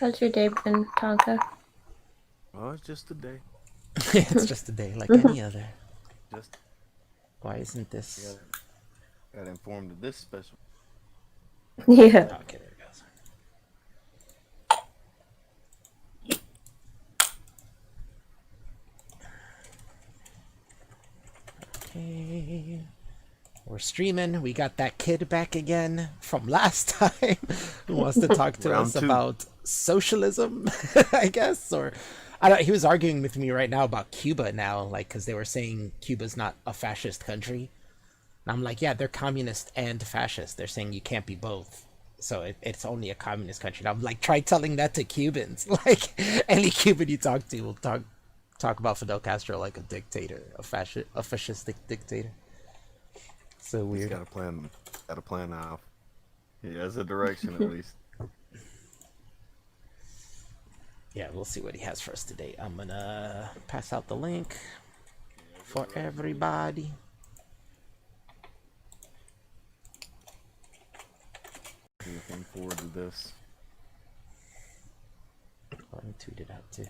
How's your day been, Tonka? Oh, it's just a day. It's just a day like any other. Just Why isn't I this? got informed of this special. Yeah. Oh, okay, there it goes. Okay. We're streaming. We got that kid back again from last time who wants to talk to Round us two. about socialism, I guess. Or I don't. He was arguing with me right now about Cuba now, like because they were saying Cuba's not a fascist country. And I'm like, yeah, they're communist and fascist. They're saying you can't be both. So it's only a communist country. And I'm like, try telling that to Cubans. Like any Cuban you talk to will talk about Fidel Castro like a dictator, a fascistic dictator. So He's weird. got a plan. Got a plan now. He has a direction at least. Yeah, we'll see what he has for us today. I'm gonna pass out the link for everybody. Looking forward to this. Let me tweet it out too.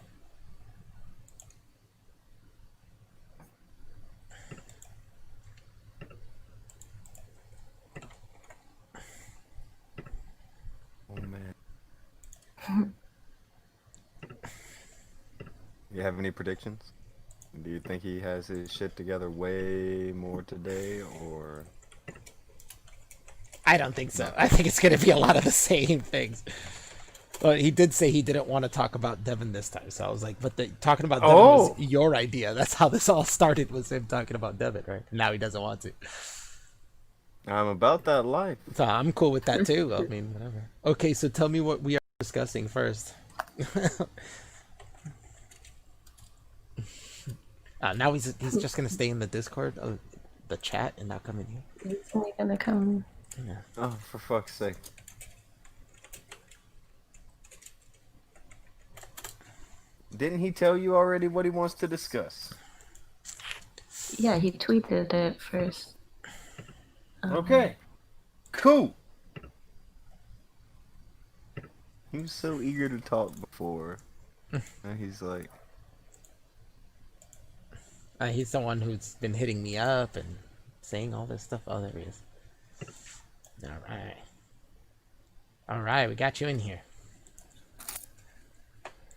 Oh man. You have any predictions? Do you think he has his shit together way more today, or I don't think so. not? I think it's gonna be a lot of the same things. Well, he did say he didn't want to talk about Devin this time, so I was like, but talking about Devin was your idea. That's how this all started, was him talking about Devin, right? Now he doesn't want to. I'm about that life. So I'm cool with that too. I mean, whatever. Okay, so tell me what we are discussing first. Now he's just gonna stay in the Discord, the chat, and not come in here. He's only gonna come. Yeah. Oh, for fuck's sake. Didn't he tell you already what he wants to discuss? Yeah, he tweeted it first. Okay. Cool. He was so eager to talk before. And he's like, He's the one who's been hitting me up and saying all this stuff. Oh, there he is. All right. All right, we got you in here.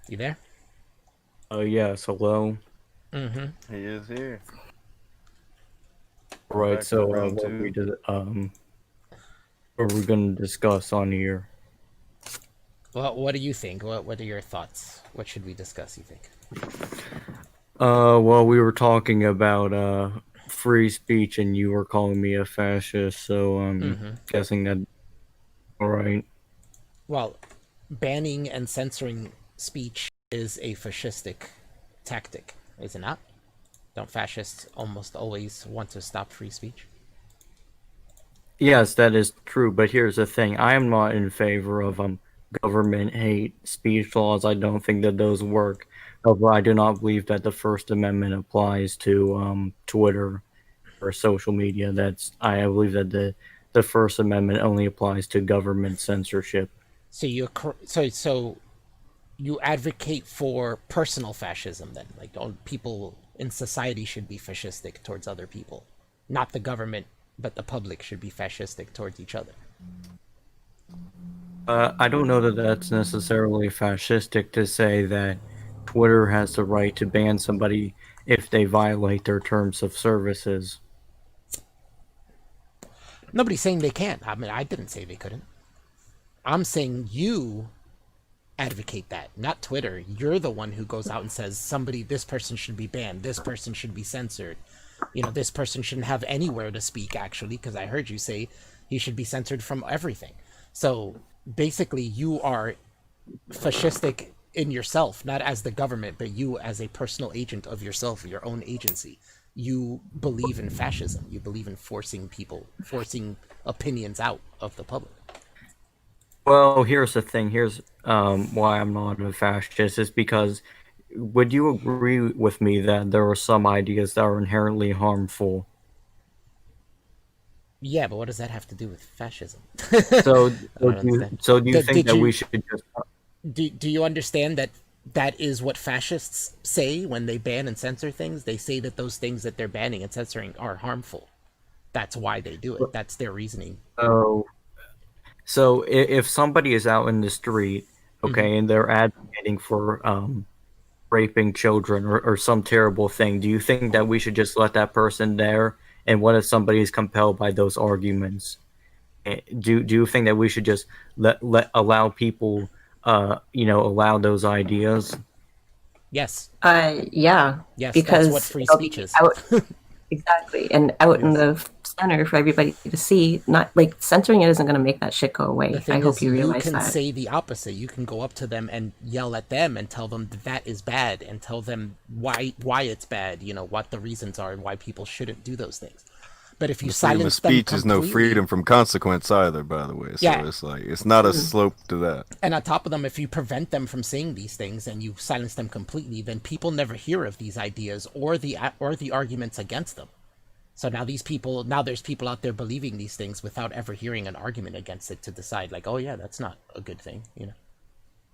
You there? Oh, yes, hello. Mm-hmm. he is here. Right, Back to so round what two. are we going to discuss on here? Well, what do you think? What are your thoughts? What should we discuss, you think? Well, we were talking about free speech, and you were calling me a fascist, so I'm guessing that. All right. Well, banning and censoring speech is a fascistic tactic, is it not? Don't fascists almost always want to stop free speech? Yes, that is true, but here's the thing. I am not in favor of government hate speech laws. I don't think that those work. However, I do not believe that the First Amendment applies to Twitter or social media. I believe that the First Amendment only applies to government censorship. So you advocate for personal fascism then, like all people in society should be fascistic towards other people, not the government, but the public should be fascistic towards each other. I don't know that that's necessarily fascistic to say that Twitter has the right to ban somebody if they violate their terms of services. Nobody's saying they can't. I mean, I didn't say they couldn't. I'm saying you advocate that, not Twitter. You're the one who goes out and says this person should be banned, this person should be censored. This person shouldn't have anywhere to speak, actually, because I heard you say he should be censored from everything. So basically, you are fascistic in yourself, not as the government, but you as a personal agent of yourself, your own agency. You believe in fascism. You believe in forcing opinions out of the public. Well, here's the thing. Here's why I'm not a fascist is because would you agree with me that there are some ideas that are inherently harmful? Yeah, but what does that have to do with fascism? So, I don't understand. do you think that we should just do you understand that that is what fascists say when they ban and censor things? They say that those things that they're banning and censoring are harmful. That's why they do it. That's their reasoning. So, so if somebody is out in the street, okay, and they're advocating for raping children or some terrible thing, do you think that we should just let that person there? And what if somebody is compelled by those arguments? Do you think that we should just allow people, allow those ideas? Yes. Yeah, Yes, because that's what free it'll speech be is. out exactly and out in the center for everybody to see. Not like censoring it isn't going to make that shit go The away. I thing hope is, you you realize can that. say the opposite. You can go up to them and yell at them and tell them that is bad and tell them why it's bad, what the reasons are and why people shouldn't do those things. But if you Freedom of silence them speech is no completely, freedom from consequence either, by the way. So Yeah. it's like it's not a slope to that. and on top of them, if you prevent them from saying these things and you silence them completely, then people never hear of these ideas or the arguments against them. So now there's people out there believing these things without ever hearing an argument against it to decide like, oh yeah, that's not a good thing.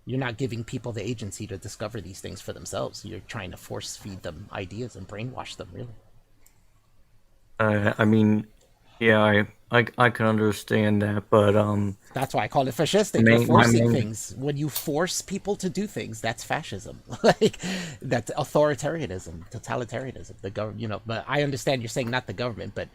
You're not giving people the agency to discover these things for themselves. You're trying to force feed them ideas and brainwash them, really. I mean, yeah, I can understand that, but That's why I call it fascistic. You're forcing things. When you force people to do things, that's fascism. Like that's authoritarianism, totalitarianism. But I understand you're saying not the government, but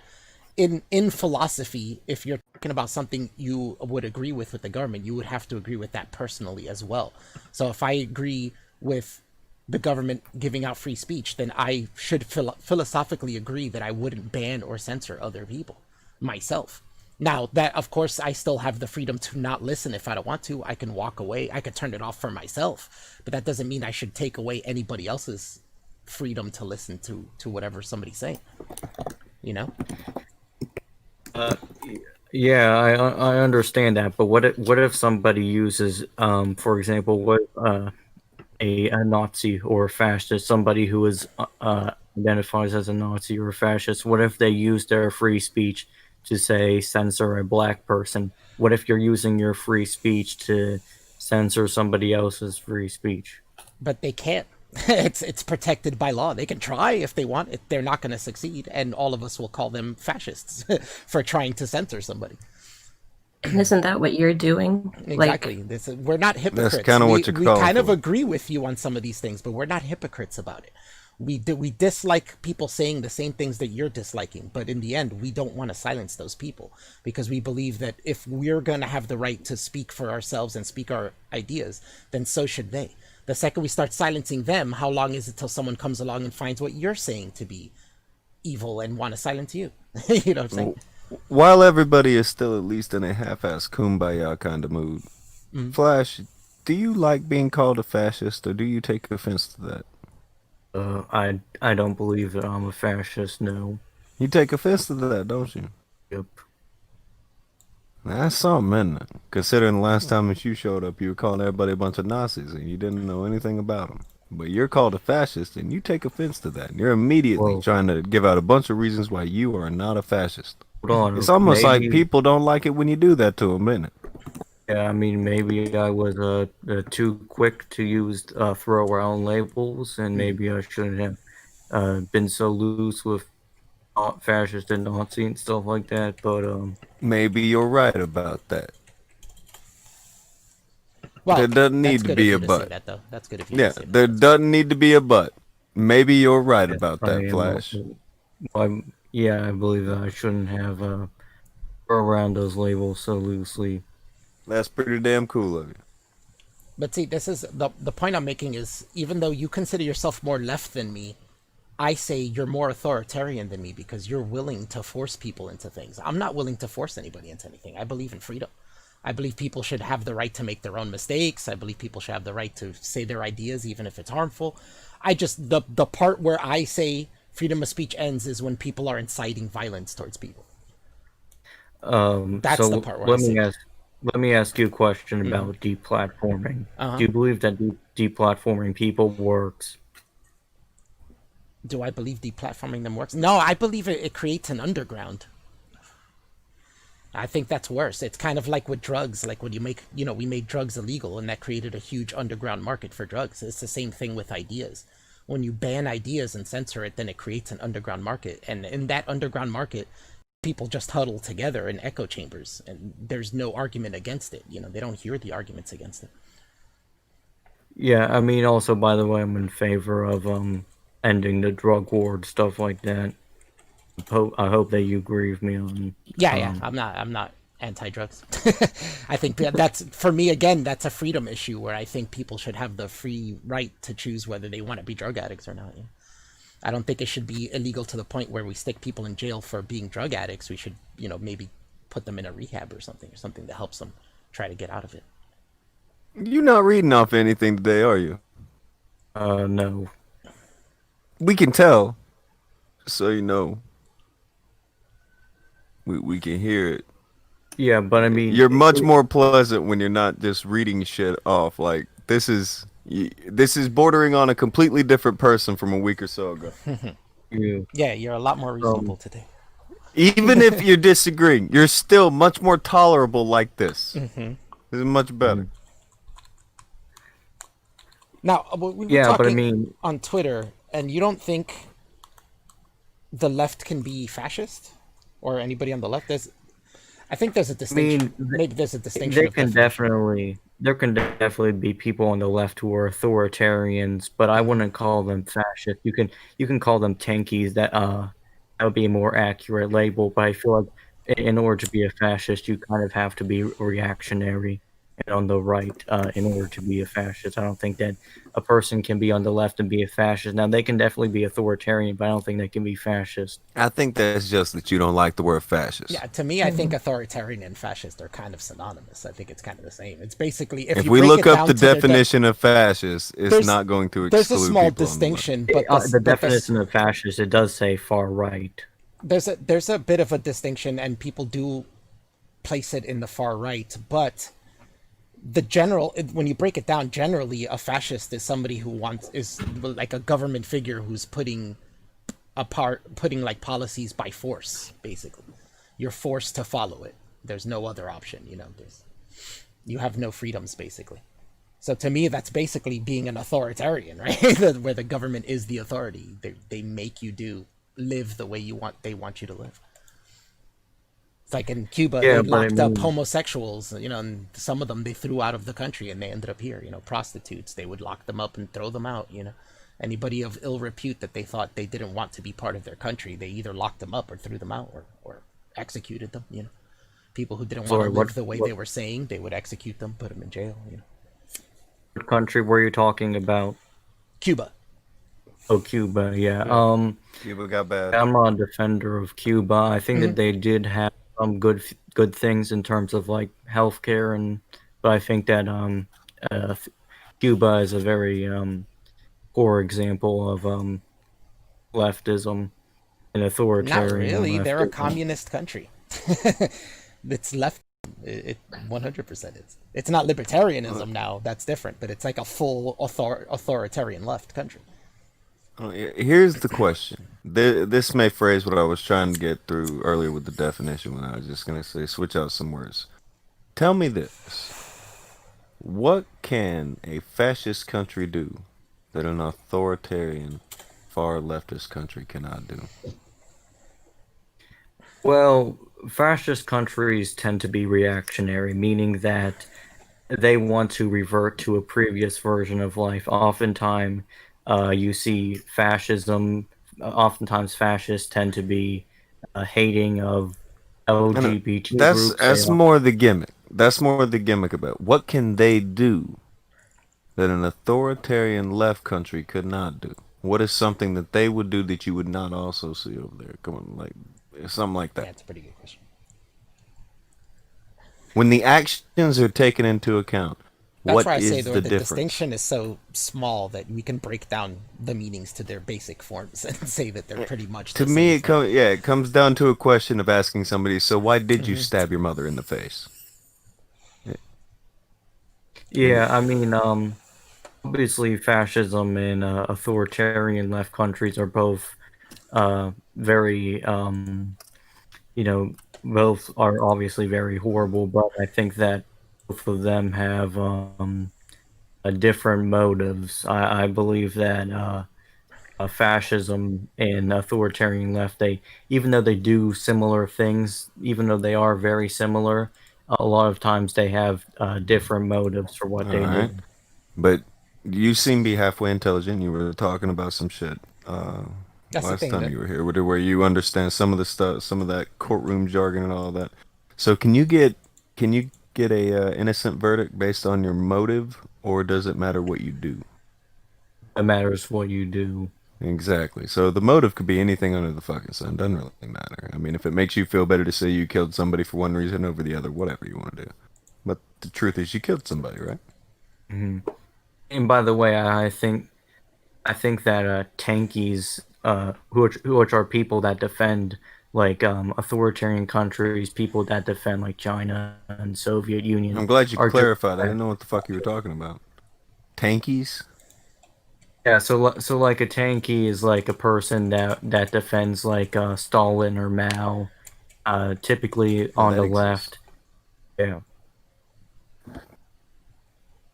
in philosophy, if you're talking about something you would agree with the government, you would have to agree with that personally as well. So if I agree with the government giving out free speech, then I should philosophically agree that I wouldn't ban or censor other people myself. Now that, of course, I still have the freedom to not listen if I don't want to. I can walk away. I could turn it off for myself, but that doesn't mean I should take away anybody else's freedom to listen to whatever somebody's saying. yeah, I understand that. But what if somebody uses, for example, what a Nazi or a fascist, somebody who is identifies as a Nazi or a fascist, what if they use their free speech to say censor a black person? What if you're using your free speech to censor somebody else's free speech? But they can't. It's protected by law. They can try if they want. They're not going to succeed, and all of us will call them fascists for trying to censor somebody. Isn't that what you're doing? Exactly. We're not hypocrites. That's kind of what you're we calling kind of for. agree with you on some of these things, but we're not hypocrites about it. We dislike people saying the same things that you're disliking, but in the end, we don't want to silence those people because we believe that if we're going to have the right to speak for ourselves and speak our ideas, then so should they. The second we start silencing them, how long is it till someone comes along and finds what you're saying to be evil and want to silence you? You know what I'm saying? While everybody is still at least in a half-ass kumbaya kind of mood, Flash, do you like being called a fascist, or do you take offense to that? I don't believe that I'm a fascist. No. You take offense to that, don't you? Yep. That's something, isn't it? Considering the last time that you showed up, you were calling everybody a bunch of Nazis, and you didn't know anything about them. But you're called a fascist, and you take offense to that. And you're immediately Whoa. trying to give out a bunch of reasons why you are not a fascist. Hold on. It's almost like maybe- people don't like it when you do that to them, isn't it? Yeah, I mean, maybe I was too quick to use throw around labels, and maybe I shouldn't have been so loose with fascist and Nazi and stuff like that. But Maybe you're right about that. Well, There doesn't that's need to good be of a you to but. say that, though. That's good if you Yeah, to say there that. doesn't need to be a but. Maybe you're right about I that, am Flash. also- I believe that I shouldn't have throw around those labels so loosely. That's pretty damn cool of you. But see, this is the point I'm making is even though you consider yourself more left than me, I say you're more authoritarian than me because you're willing to force people into things. I'm not willing to force anybody into anything. I believe in freedom. I believe people should have the right to make their own mistakes. I believe people should have the right to say their ideas even if it's harmful. The part where I say freedom of speech ends is when people are inciting violence towards people. That's So the part where I say. let me ask you a question about deplatforming. Uh-huh. Do you believe that deplatforming people works? Do I believe deplatforming them works? No, I believe it creates an underground. I think that's worse. It's kind of like with drugs, like when you make, we made drugs illegal and that created a huge underground market for drugs. It's the same thing with ideas. When you ban ideas and censor it, then it creates an underground market. And in that underground market, people just huddle together in echo chambers and there's no argument against it. They don't hear the arguments against it. Yeah, I mean, also, by the way, I'm in favor of ending the drug war and stuff like that. I hope that you agree with me on. Yeah. I'm not anti-drugs. I think that's, for me, again, that's a freedom issue where I think people should have the free right to choose whether they want to be drug addicts or not. I don't think it should be illegal to the point where we stick people in jail for being drug addicts. We should, maybe put them in a rehab or something that helps them try to get out of it. You're not reading off anything today, are you? No. We can tell, so you know. We can hear it. Yeah, but I mean, You're much more pleasant when you're not just reading shit off. Like this is bordering on a completely different person from a week or so ago. Yeah, you're a lot more reasonable today. Even if you're disagreeing, you're still much more tolerable like this. This is much better. Now, we were Yeah, but I talking mean, on Twitter, and you don't think the left can be fascist? Or anybody on the left? I think there's a distinction. Maybe there's a distinction. there can definitely be people on the left who are authoritarians, but I wouldn't call them fascist. You can call them tankies. That would be a more accurate label. But I feel like in order to be a fascist, you kind of have to be reactionary and on the right in order to be a fascist. I don't think that a person can be on the left and be a fascist. Now, they can definitely be authoritarian, but I don't think they can be fascist. I think that's just that you don't like the word fascist. Yeah, to me, I think authoritarian and fascist are kind of synonymous. I think it's kind of the same. It's basically, if we look up the definition of fascist, it's not going to exclude there's a small people distinction, the but the definition of fascist, it does say far right. There's a bit of a distinction, and people do place it in the far right, but when you break it down, generally a fascist is somebody who is like a government figure who's putting like policies by force. Basically, you're forced to follow it. There's no other option. You have no freedoms, basically. So to me, that's basically being an authoritarian, right? Where the government is the authority. They make you live the way they want you to live. It's like in Cuba, they locked up homosexuals, and some of them they threw out of the country and they ended up here, prostitutes. They would lock them up and throw them out, Anybody of ill repute that they thought they didn't want to be part of their country, they either locked them up or threw them out or executed them, People who didn't want to live the way they were saying, they would execute them, put them in jail, What country were you talking about? Cuba. Oh, Cuba, yeah. Cuba got bad. I'm not a defender of Cuba. I think that they did have some good things in terms of like healthcare, but I think that Cuba is a very poor example of leftism and authoritarian. Not really. Leftism. They're a communist country. It's left. It 100% is. It's not libertarianism now. That's different. But it's like a full authoritarian left country. Here's the question. This may phrase what I was trying to get through earlier with the definition when I was just going to say switch out some words. Tell me this. What can a fascist country do that an authoritarian far leftist country cannot do? Well, fascist countries tend to be reactionary, meaning that they want to revert to a previous version of life. Oftentimes, you see fascism. Oftentimes, fascists tend to be hating of LGBT groups. That's more the gimmick. That's more the gimmick about what can they do that an authoritarian left country could not do. What is something that they would do that you would not also see over there? Come on, like something like that. Yeah, it's a pretty good question. When the actions are taken into account, that's what why I is say the difference? Distinction is so small that we can break down the meanings to their basic forms and say that they're pretty much to me it comes down to a question of asking somebody, so why did you stab your mother in the face? Yeah, I mean, obviously fascism and authoritarian left countries are both very both are obviously very horrible, but I think that both of them have different motives. I believe that fascism and authoritarian left, they, even though they do similar things, even though they are very similar, a lot of times they have different motives for what All they right. do. But you seem to be halfway intelligent. You were talking about some shit That's the last thing time that you were here, where you understand some of the stuff, some of that courtroom jargon and all that. So can you get a innocent verdict based on your motive, or does it matter what you do? It matters what you do. Exactly. So the motive could be anything under the fucking sun. Doesn't really matter. I mean, if it makes you feel better to say you killed somebody for one reason over the other, whatever you want to do. But the truth is, you killed somebody, right? Hmm. And by the way, I think that tankies, which are people that defend like authoritarian countries, people that defend like China and Soviet Union, I'm glad you are just clarified. I didn't know what the fuck you were talking about. Tankies? yeah. So like a tanky is like a person that defends like Stalin or Mao, typically Oh, on that the exists. left. Yeah.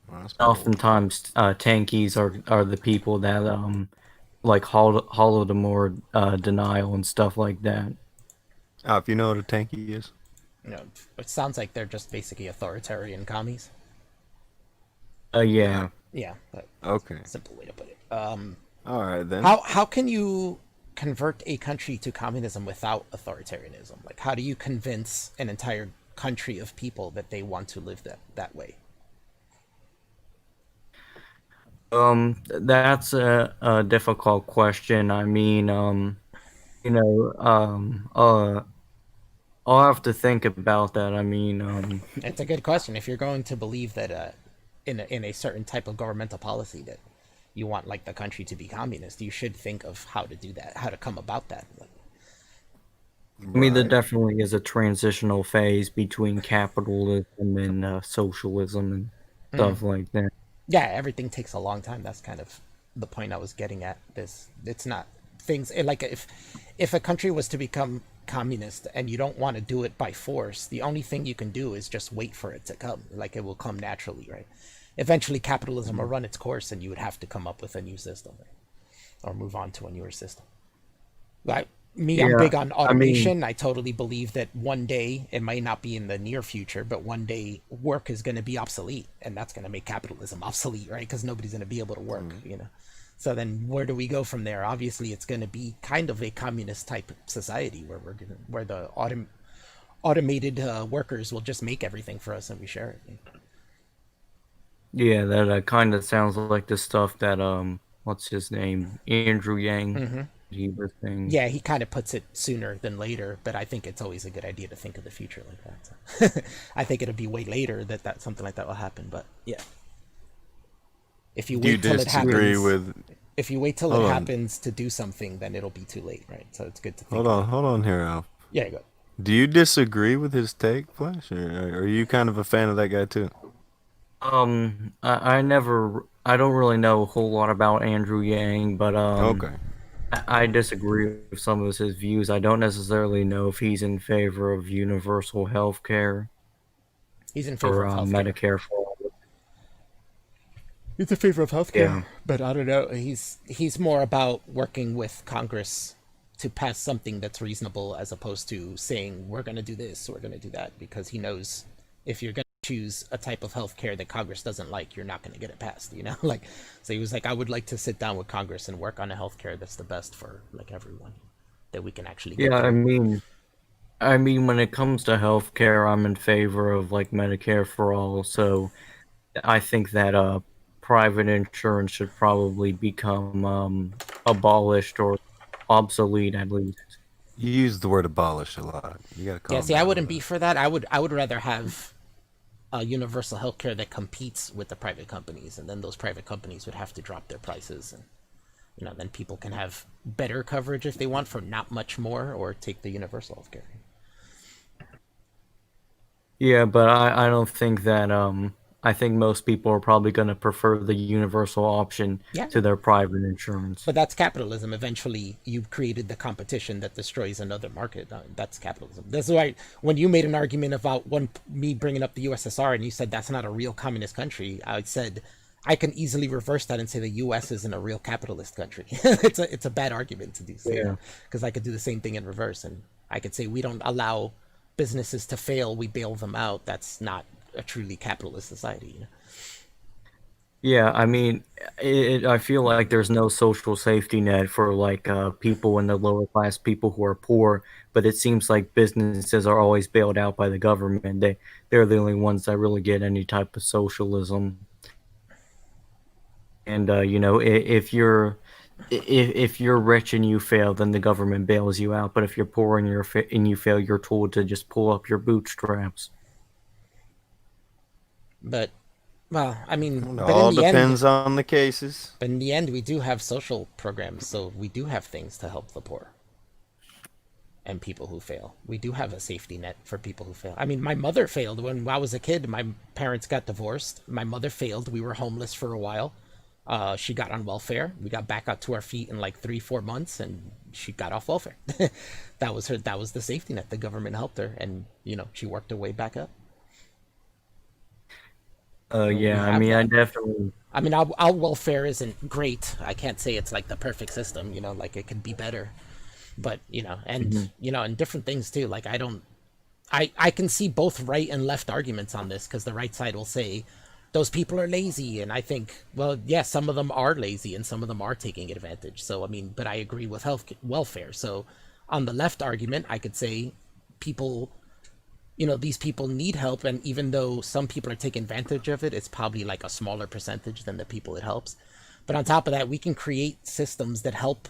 Well, that's pretty old. Oftentimes, tankies are the people that like Holodomor denial and stuff like that. If you know what a tanky is. you know, it sounds like they're just basically authoritarian commies. Uh, Yeah. Yeah, but okay. simple way to put it. All right then. How can you convert a country to communism without authoritarianism? Like, how do you convince an entire country of people that they want to live that way? That's a difficult question. I mean, you know, I'll have to think about that. I mean, It's a good question. If you're going to believe that in a certain type of governmental policy that you want like the country to be communist, you should think of how to do that, how to come about that. Like, I mean, there Right. definitely is a transitional phase between capitalism and socialism and stuff like that. yeah, everything takes a long time. That's kind of the point I was getting at. This, it's not things like if a country was to become communist and you don't want to do it by force, the only thing you can do is just wait for it to come. Like, it will come naturally, right? Eventually capitalism will run its course and you would have to come up with a new system, right? Or move on to a newer system. Like me, I'm Yeah, big on I mean, automation. I totally believe that one day, it might not be in the near future, but one day work is going to be obsolete, and that's going to make capitalism obsolete, right? Because nobody's going to be able to work, you know. So then, where do we go from there? Obviously, it's going to be kind of a communist type society where where the automated workers will just make everything for us and we share it. yeah, that kind of sounds like the stuff that what's his name, Andrew Yang, he was saying. Yeah, he kind of puts it sooner than later, but I think it's always a good idea to think of the future like that. So I think it'll be way later that something like that will happen, but yeah. If you Do you wait till it disagree happens, with? if you wait till it Hold on. happens to do something, then it'll be too late, right? So it's good to think Hold of on. it. Hold on here, Al. Yeah, you go. Do you disagree with his take, Flash, or are you kind of a fan of that guy too? I don't really know a whole lot about Andrew Yang, but Okay. I disagree with some of his views. I don't necessarily know if he's in favor of universal health care He's in favor or of healthcare. Medicare for all. He's in favor of Yeah. healthcare, but I don't know. He's more about working with Congress to pass something that's reasonable, as opposed to saying we're going to do this, we're going to do that, because he knows if you're going to choose a type of healthcare that Congress doesn't like, you're not going to get it passed. You know, like, so he was like, I would like to sit down with Congress and work on a healthcare that's the best for like everyone, that we can actually get Yeah, through. I mean, when it comes to healthcare, I'm in favor of like Medicare for all. So I think that private insurance should probably become abolished or obsolete at least. You use the word abolish a lot. You gotta Yeah, calm see, I down with wouldn't be that. for that. I would rather have a universal healthcare that competes with the private companies, and then those private companies would have to drop their prices, and then people can have better coverage if they want for not much more, or take the universal healthcare. Yeah, but I don't think that I think most people are probably going to prefer the universal option Yeah. to their private insurance. But that's capitalism. Eventually, you've created the competition that destroys another market. That's capitalism. That's why when you made an argument about me bringing up the USSR and you said that's not a real communist country, I said I can easily reverse that and say the U.S. isn't a real capitalist country. It's a bad argument to do, Yeah. because I could do the same thing in reverse, and I could say we don't allow businesses to fail, we bail them out. That's not a truly capitalist society. Yeah, I mean, I feel like there's no social safety net for like people in the lower class, people who are poor. But it seems like businesses are always bailed out by the government. They're the only ones that really get any type of socialism. And you know, if you're rich and you fail, then the government bails you out. But if you're poor and you fail, you're told to just pull up your bootstraps. But well, I mean, It but all in the end, depends on the cases. but in the end, we do have social programs, so we do have things to help the poor and people who fail. We do have a safety net for people who fail. I mean, my mother failed when I was a kid. My parents got divorced. My mother failed. We were homeless for a while. She got on welfare. We got back out to our feet in like 3-4 months, and she got off welfare. That was her. That was the safety net. The government helped her, and she worked her way back up. Yeah, I have mean, I that. definitely. I mean, our welfare isn't great. I can't say it's like the perfect system. Like it could be better. But and different things too. Like I can see both right and left arguments on this, because the right side will say those people are lazy, and I think, well, yeah, some of them are lazy and some of them are taking advantage. So I mean, but I agree with health welfare. So on the left argument, I could say people, these people need help, and even though some people are taking advantage of it, it's probably like a smaller percentage than the people it helps. But on top of that, we can create systems that help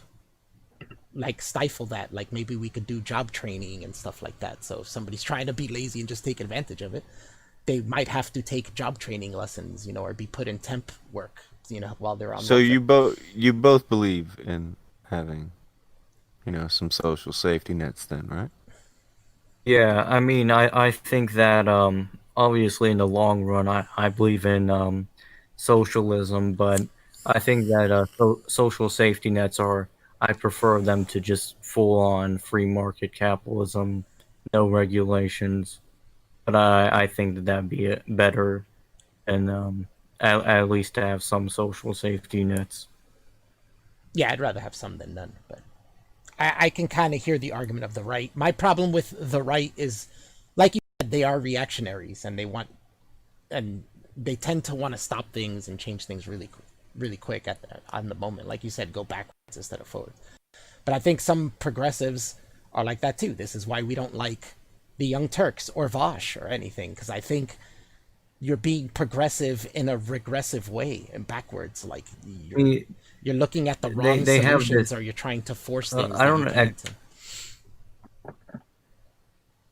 like stifle that. Like maybe we could do job training and stuff like that. So if somebody's trying to be lazy and just take advantage of it, they might have to take job training lessons, or be put in temp work, while they're on So welfare. you both believe in having, some social safety nets then, right? Yeah, I mean, I think that obviously in the long run, I believe in socialism, but I think that social safety nets I prefer them to just full on free market capitalism, no regulations. But I think that that'd be better, and at least to have some social safety nets. Yeah, I'd rather have some than none, but I can kind of hear the argument of the right. My problem with the right is, like you said, they are reactionaries, and they tend to want to stop things and change things really, really quick on the moment. Like you said, go backwards instead of forward. But I think some progressives are like that too. This is why we don't like the Young Turks or Vosh or anything, because I think you're being progressive in a regressive way and backwards. Like you're looking at the wrong They have solutions, this. or you're trying to force things I that you don't. can't.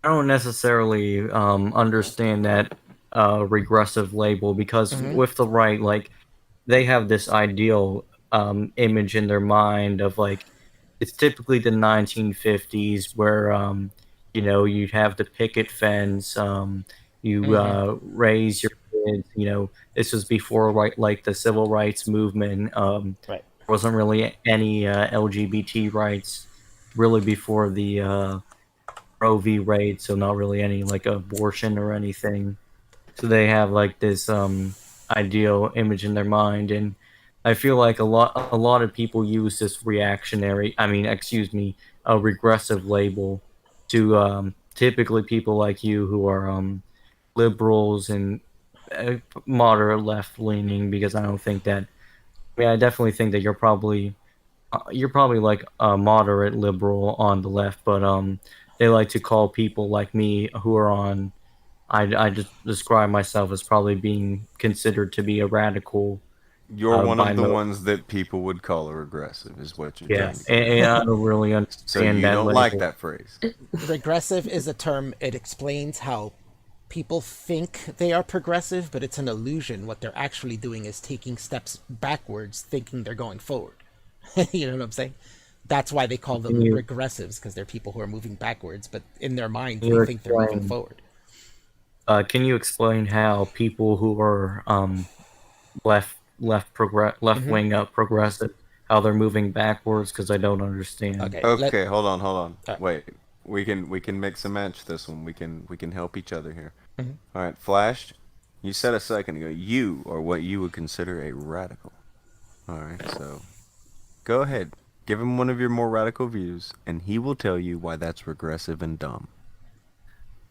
I don't necessarily understand that regressive label, because with the right, like, they have this ideal image in their mind of like, it's typically the 1950s where you'd have the picket fence, you raise your kids. This was before like the civil rights movement. Right. There wasn't really any LGBT rights really before the Roe v. Wade, so not really any like abortion or anything. So they have like this ideal image in their mind, and I feel like a lot of people use this a regressive label to typically people like you who are liberals and moderate left leaning, because I don't think that. I mean, I definitely think that you're probably like a moderate liberal on the left, but they like to call people like me who are on. I just describe myself as probably being considered to be a radical You're one by of the most. ones that people would call a regressive, is what you're Yeah, trying to get and at. I don't really So understand you that don't like label. that phrase. Regressive is a term. It explains how people think they are progressive, but it's an illusion. What they're actually doing is taking steps backwards, thinking they're going forward. You know what I'm saying? That's why they call Can them you regressives, because they're people who are moving backwards, but in their minds can they you think they're moving explain? forward. Can you explain how people who are left wing progressive, how they're moving backwards? Because I don't understand. Okay. Okay, hold on. Uh, Wait, we can mix and match this one. We can help each other here. Mhm. All right, Flash. You said a second ago you are what you would consider a radical. All right, so go ahead, give him one of your more radical views, and he will tell you why that's regressive and dumb.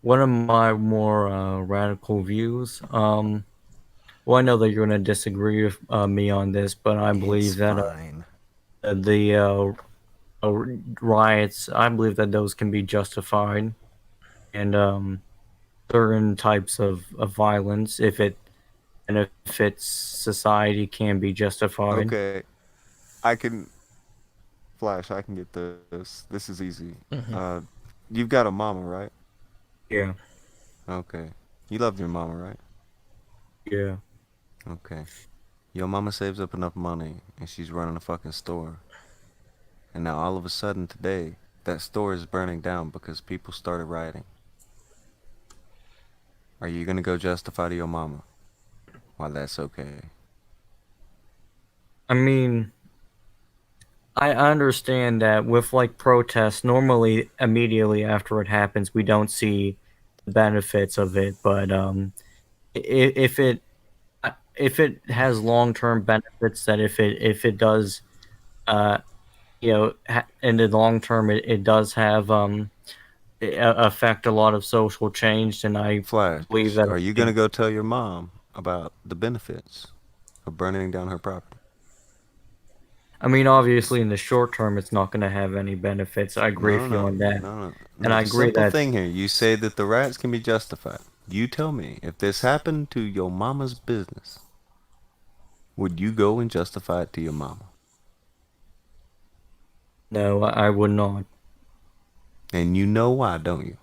One of my more radical views. Well, I know that you're going to disagree with me on this, but I believe It's that fine. the riots, I believe that those can be justified, and certain types of violence, if it benefits society, can be justified. Okay, I can Flash. I can get this. This is easy. Mhm. You've got a mama, right? Yeah, Okay. You love your mama, right? yeah. Okay. Your mama saves up enough money and she's running a fucking store. And now all of a sudden today, that store is burning down because people started rioting. Are you gonna go justify to your mama why that's okay? I mean, I understand that with like protests, normally immediately after it happens, we don't see the benefits of it. But if it has long term benefits, that if it does, uh, in the long term, it does have affect a lot of social change, and I Flash, believe that. are you gonna go tell your mom about the benefits of burning down her property? I mean, obviously, in the short term, it's not going to have any benefits. I agree No, with you no, on that, no, no. and I There's a agree simple that. thing here. You say that the riots can be justified. You tell me, if this happened to your mama's business, would you go and justify it to your mama? No, I would not. And you know why, don't you?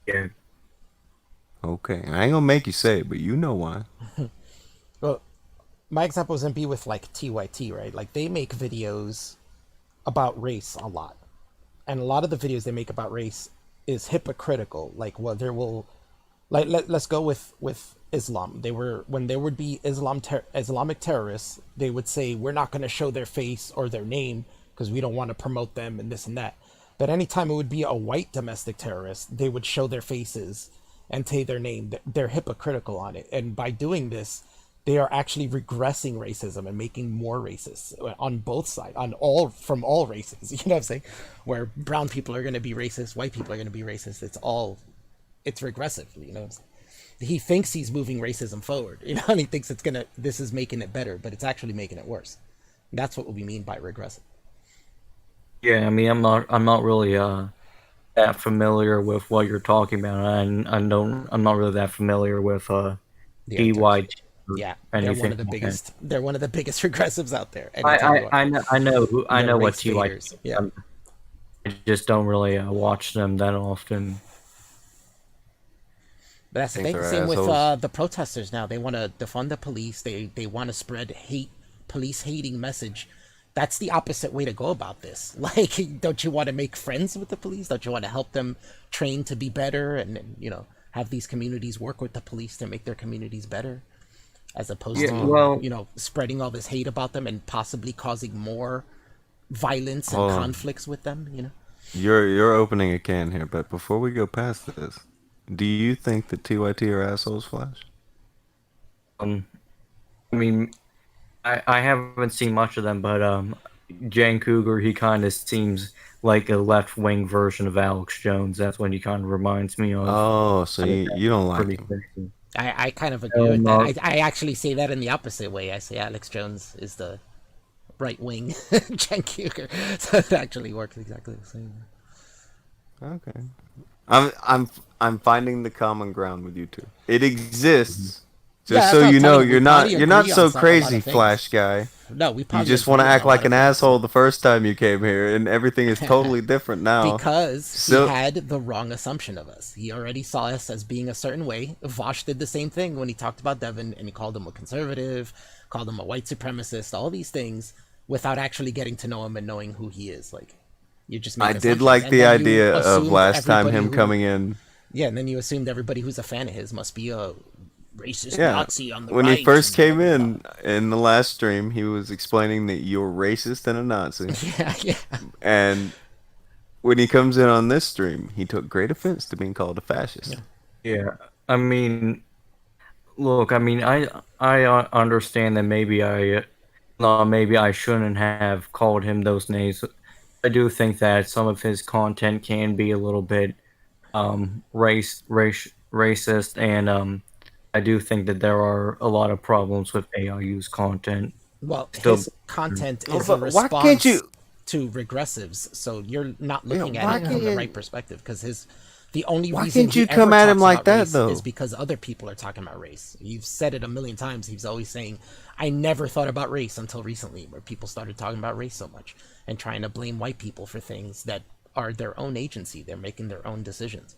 Yeah. Okay. I ain't gonna make you say it, but you know why. Well, my example is gonna be with like TYT, right? Like they make videos about race a lot, and a lot of the videos they make about race is hypocritical. Like, well, there will, like, let's go with Islam. They were when there would be Islamic terrorists, they would say we're not going to show their face or their name because we don't want to promote them and this and that. But anytime it would be a white domestic terrorist, they would show their faces and say their name. They're hypocritical on it, and by doing this, they are actually regressing racism and making more racist on both sides, on all from all races. You know what I'm saying? Where brown people are going to be racist, white people are going to be racist. It's regressive. You know what I'm saying? He thinks he's moving racism forward, you know, and he thinks this is making it better, but it's actually making it worse. That's what we mean by regressive. Yeah, I mean, I'm not really that familiar with what you're talking about. I'm not really that familiar with The DYT or Yeah, anything like that. they're one of the biggest regressives out there. Anytime you I know what race TYT baiters, is. yeah. I just don't really watch them that often. But that's the Think thing. they're Same with assholes. the protesters now. They want to defund the police. They want to spread police hating message. That's the opposite way to go about this. Like, don't you want to make friends with the police? Don't you want to help them train to be better and you know, have these communities work with the police to make their communities better, as opposed Yeah, to well- you know, spreading all this hate about them and possibly causing more violence and Hold on. conflicts with them. You know. You're opening a can here, but before we go past this, do you think that TYT are assholes, Flash? I mean, I haven't seen much of them, but Jan Cougar, he kind of seems like a left wing version of Alex Jones. That's what he kind of reminds me of. Oh, so you don't like Pretty him. crazy. I kind of agree with no. that. I actually say that in the opposite way. I say Alex Jones is the right wing Jen Cougar. So it actually works exactly the same. Okay. I'm finding the common ground with you two. It exists. Yeah, Just that's so what I'm you know, telling you. you're We not probably you're not agree so on a lot crazy, of things. Flash guy. No, we You probably just want to agree on act a like lot an of things. asshole the first time you came here, and everything is totally different now. Because So- he had the wrong assumption of us. He already saw us as being a certain way. Vosh did the same thing when he talked about Devin, and he called him a conservative, called him a white supremacist, all these things, without actually getting to know him and knowing who he is. Like, you just make I did assumptions. like And the then you idea of assumed last time everybody him who- coming in Yeah, and then you assumed everybody who's a fan of his must be a racist Yeah. Nazi on the When right. he first and came blah, blah, blah. in the last stream, he was explaining that you're racist and a Nazi. Yeah. And when he comes in on this stream, he took great offense to being called a fascist. Yeah, I mean, look, I mean, I understand that maybe I shouldn't have called him those names. I do think that some of his content can be a little bit racist, and I do think that there are a lot of problems with AIU's content. Well, Still, his content Oh, is a but why can't response you- to regressives, so you're not looking why at it from can't the you- right perspective. Because the only Why reason can't he you ever come at talks him like about that, race though? is because other people are talking about race. You've said it a million times. He's always saying, "I never thought about race until recently," where people started talking about race so much and trying to blame white people for things that are their own agency. They're making their own decisions.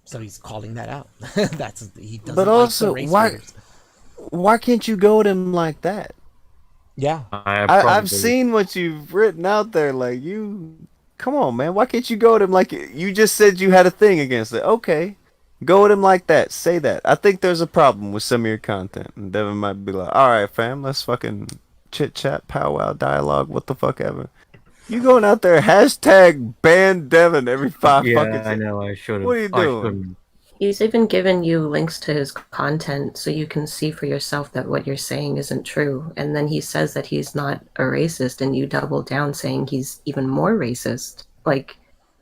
So he's calling that out. He doesn't But like also, the race why haters. why can't you go at him like that? Yeah. I've seen what you've written out there. Like, come on, man. Why can't you go at him like you just said you had a thing against it? Okay, go at him like that. Say that. I think there's a problem with some of your content, and Devin might be like, "All right, fam, let's fucking chit chat, powwow, dialogue, what the fuck ever." You going out there hashtag ban Devin every 5 fucking yeah, I seconds. know I should have. What are you doing? He's even given you links to his content so you can see for yourself that what you're saying isn't true. And then he says that he's not a racist, and you double down saying he's even more racist. Like,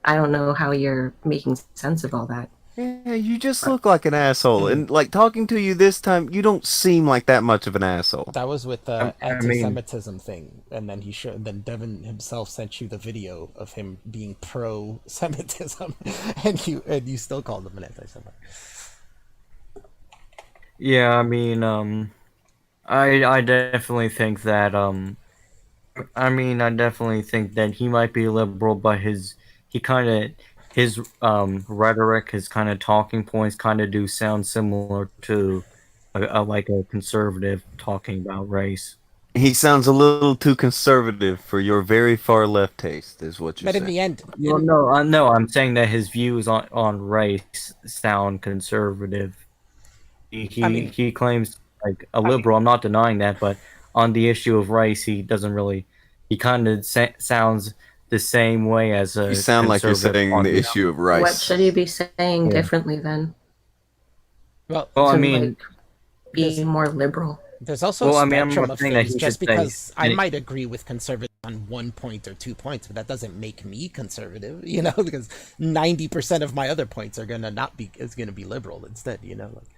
I don't know how you're making sense of all that. Yeah, you just look like an asshole, and like talking to you this time, you don't seem like that much of an asshole. That was with the I mean- anti-Semitism thing, and then then Devin himself sent you the video of him being pro-Semitism, and you still called him an anti-Semite. Yeah, I mean, I definitely think that I definitely think that he might be liberal, but his rhetoric, his kind of talking points, kind of do sound similar to like a conservative talking about race. He sounds a little too conservative for your very far left taste, is what you're But in saying. the end, Well, no, I'm saying that his views on race sound conservative. He claims like a liberal. I'm not denying that, but on the issue of race, he doesn't really. He kind of sounds the same way as a. You sound like you're conservative saying on the issue of rice. What should he be saying Yeah. differently then? well, Well, I To, mean, like, be more liberal. there's also well, a I mean, I'm spectrum not of saying that things. he Just should say because I any- might agree with conservative on 1 point or 2 points, but that doesn't make me conservative, you know, because 90% of my other points are gonna not be is gonna be liberal instead, you know. Like,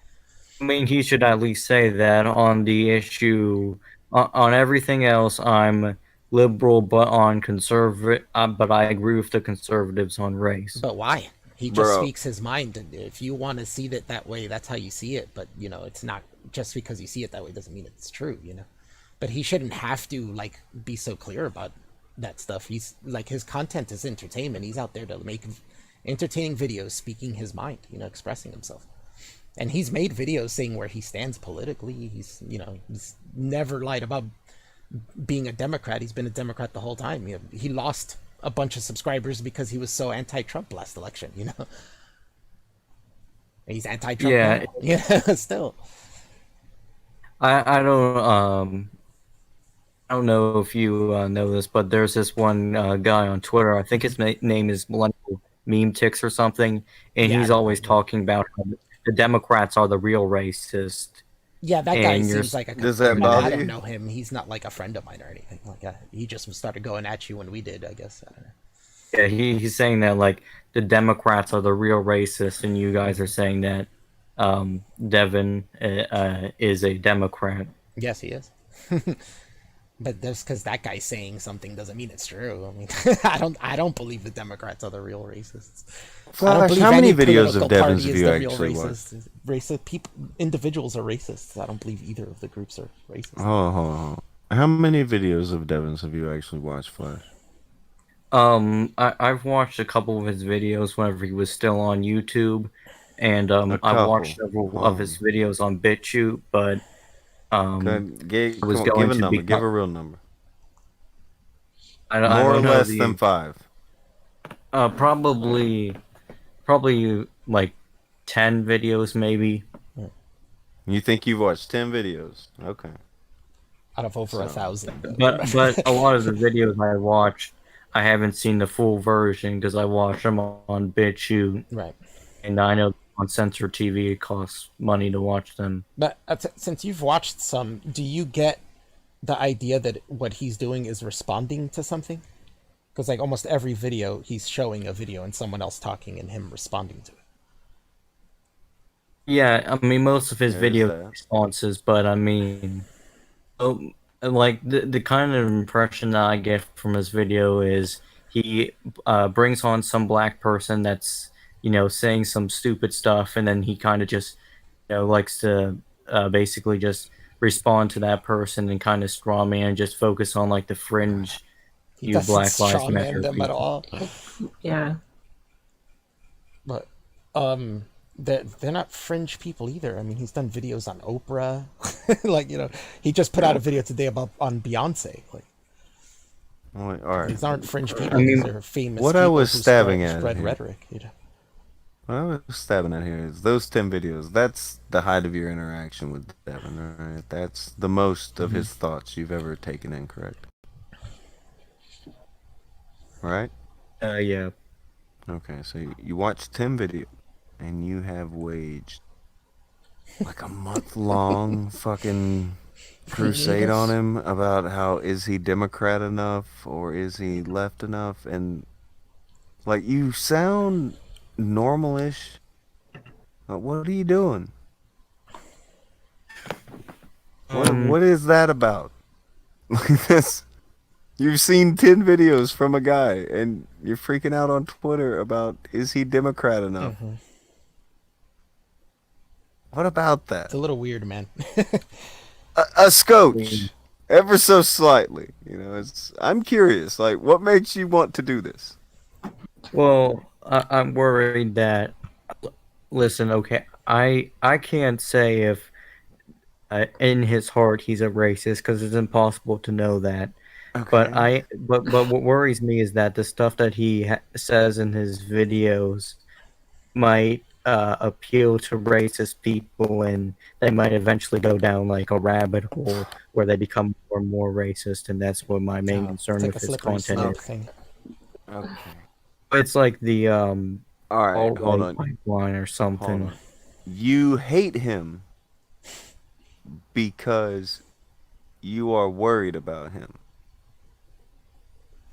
I mean, he should at least say that on the issue, on everything else, I'm liberal, but on conservative, but I agree with the conservatives on race. but why? He just Bro. speaks his mind, and if you want to see it that way, that's how you see it. But you know, it's not just because you see it that way doesn't mean it's true, you know. But he shouldn't have to like be so clear about that stuff. He's like his content is entertainment. He's out there to make entertaining videos, speaking his mind, you know, expressing himself. And he's made videos saying where he stands politically. He's never lied about being a Democrat. He's been a Democrat the whole time. He lost a bunch of subscribers because he was so anti-Trump last election, you know. He's anti-Trump Yeah. now. Yeah, still. I don't know if you know this, but there's this one guy on Twitter. I think his name is Millennial Meme Ticks or something, and Yeah, I he's don't always know. talking about how the Democrats are the real racist. Yeah, that guy And you're- seems like a. Does that I bother don't you? know him. He's not like a friend of mine or anything. Like he just started going at you when we did. I guess. I don't know. Yeah, he's saying that like the Democrats are the real racists, and you guys are saying that Devin is a Democrat. Yes, he is. But just because that guy's saying something doesn't mean it's true. I mean, I don't believe the Democrats are the real racists. I don't Flash, believe how many any videos political of Devin's party have is you the real actually watched? racist. Racist people, individuals are racists. I don't believe either of the groups are racist. Hold on. How many videos of Devin's have you actually watched, Flash? I've watched a couple of his videos whenever he was still on YouTube, and A I've watched couple. several of his videos on BitChute, but Give was a going to number. become- Give a real number. I More or don't know less the- than 5. probably probably like 10 videos, maybe. You think you've watched 10 videos? Okay. Out of over 1,000. But a lot of the videos I watch, I haven't seen the full version because I watch them on BitChute, Right. and I know on Censor TV it costs money to watch them. But since you've watched some, do you get the idea that what he's doing is responding to something? Because like almost every video, he's showing a video and someone else talking and him responding to it. Yeah, I mean most of his There's video that. responses, but I mean, like the kind of impression that I get from his video is he brings on some black person that's saying some stupid stuff, and then he kind of just likes to basically just respond to that person and kind of straw man, just focus on like the fringe. He You doesn't Black Lives strawman Matter them at people. all. Yeah. But they're not fringe people either. I mean, he's done videos on Oprah. Like, he just put out a video today on Beyonce. Like, All right. these aren't fringe people. I mean, These are famous what people I was who stabbing at spread here. rhetoric. What I was stabbing at here is those 10 videos. That's the height of your interaction with Devin, right? That's the most of his thoughts you've ever taken in, correct? Right? Yeah. Okay, so you watched 10 videos, and you have waged like a month-long fucking crusade on him about how is he Democrat enough or is he left enough, and like you sound normal-ish. What are you doing? What is that about? Like this. You've seen 10 videos from a guy, and you're freaking out on Twitter about is he Democrat enough? What about that? It's a little weird, man. A scotch, ever so slightly. I'm curious. Like, what makes you want to do this? Well, I'm worried that. Listen, okay, I can't say if in his heart he's a racist because it's impossible to know that. Okay. But what worries me is that the stuff that he says in his videos might appeal to racist people, and they might eventually go down like a rabbit hole where they become more and more racist, and that's what my main concern It's like with a his slippery content slope is. thing. Okay. It's like the All right, hold on. pipeline or something. Hold on. You hate him because you are worried about him.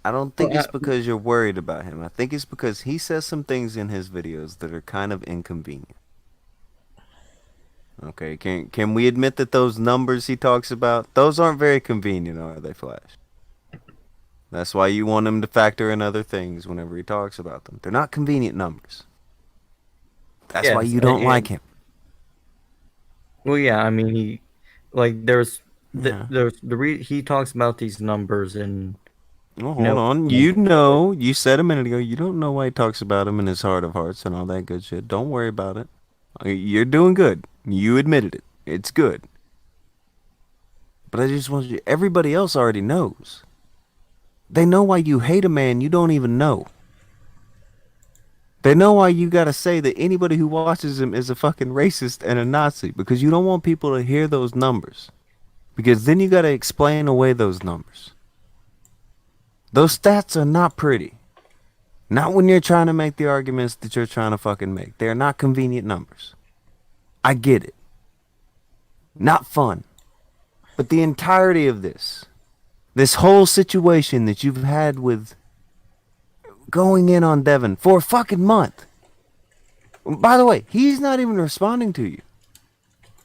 I don't think it's because you're worried about him. I think it's because he says some things in his videos that are kind of inconvenient. Okay, can we admit that those numbers he talks about, those aren't very convenient, are they, Flash? That's why you want him to factor in other things whenever he talks about them. They're not convenient numbers. That's why you don't like him. Well, yeah, I mean, he he talks about these numbers and. Oh, hold on. You said a minute ago, you don't know why he talks about him in his heart of hearts and all that good shit. Don't worry about it. You're doing good. You admitted it. It's good. But I just want you, everybody else already knows. They know why you hate a man you don't even know. They know why you gotta say that anybody who watches him is a fucking racist and a Nazi, because you don't want people to hear those numbers. Because then you gotta explain away those numbers. Those stats are not pretty. Not when you're trying to make the arguments that you're trying to fucking make. They're not convenient numbers. I get it. Not fun. But the entirety of this whole situation that you've had with going in on Devin for a fucking month. By the way, he's not even responding to you.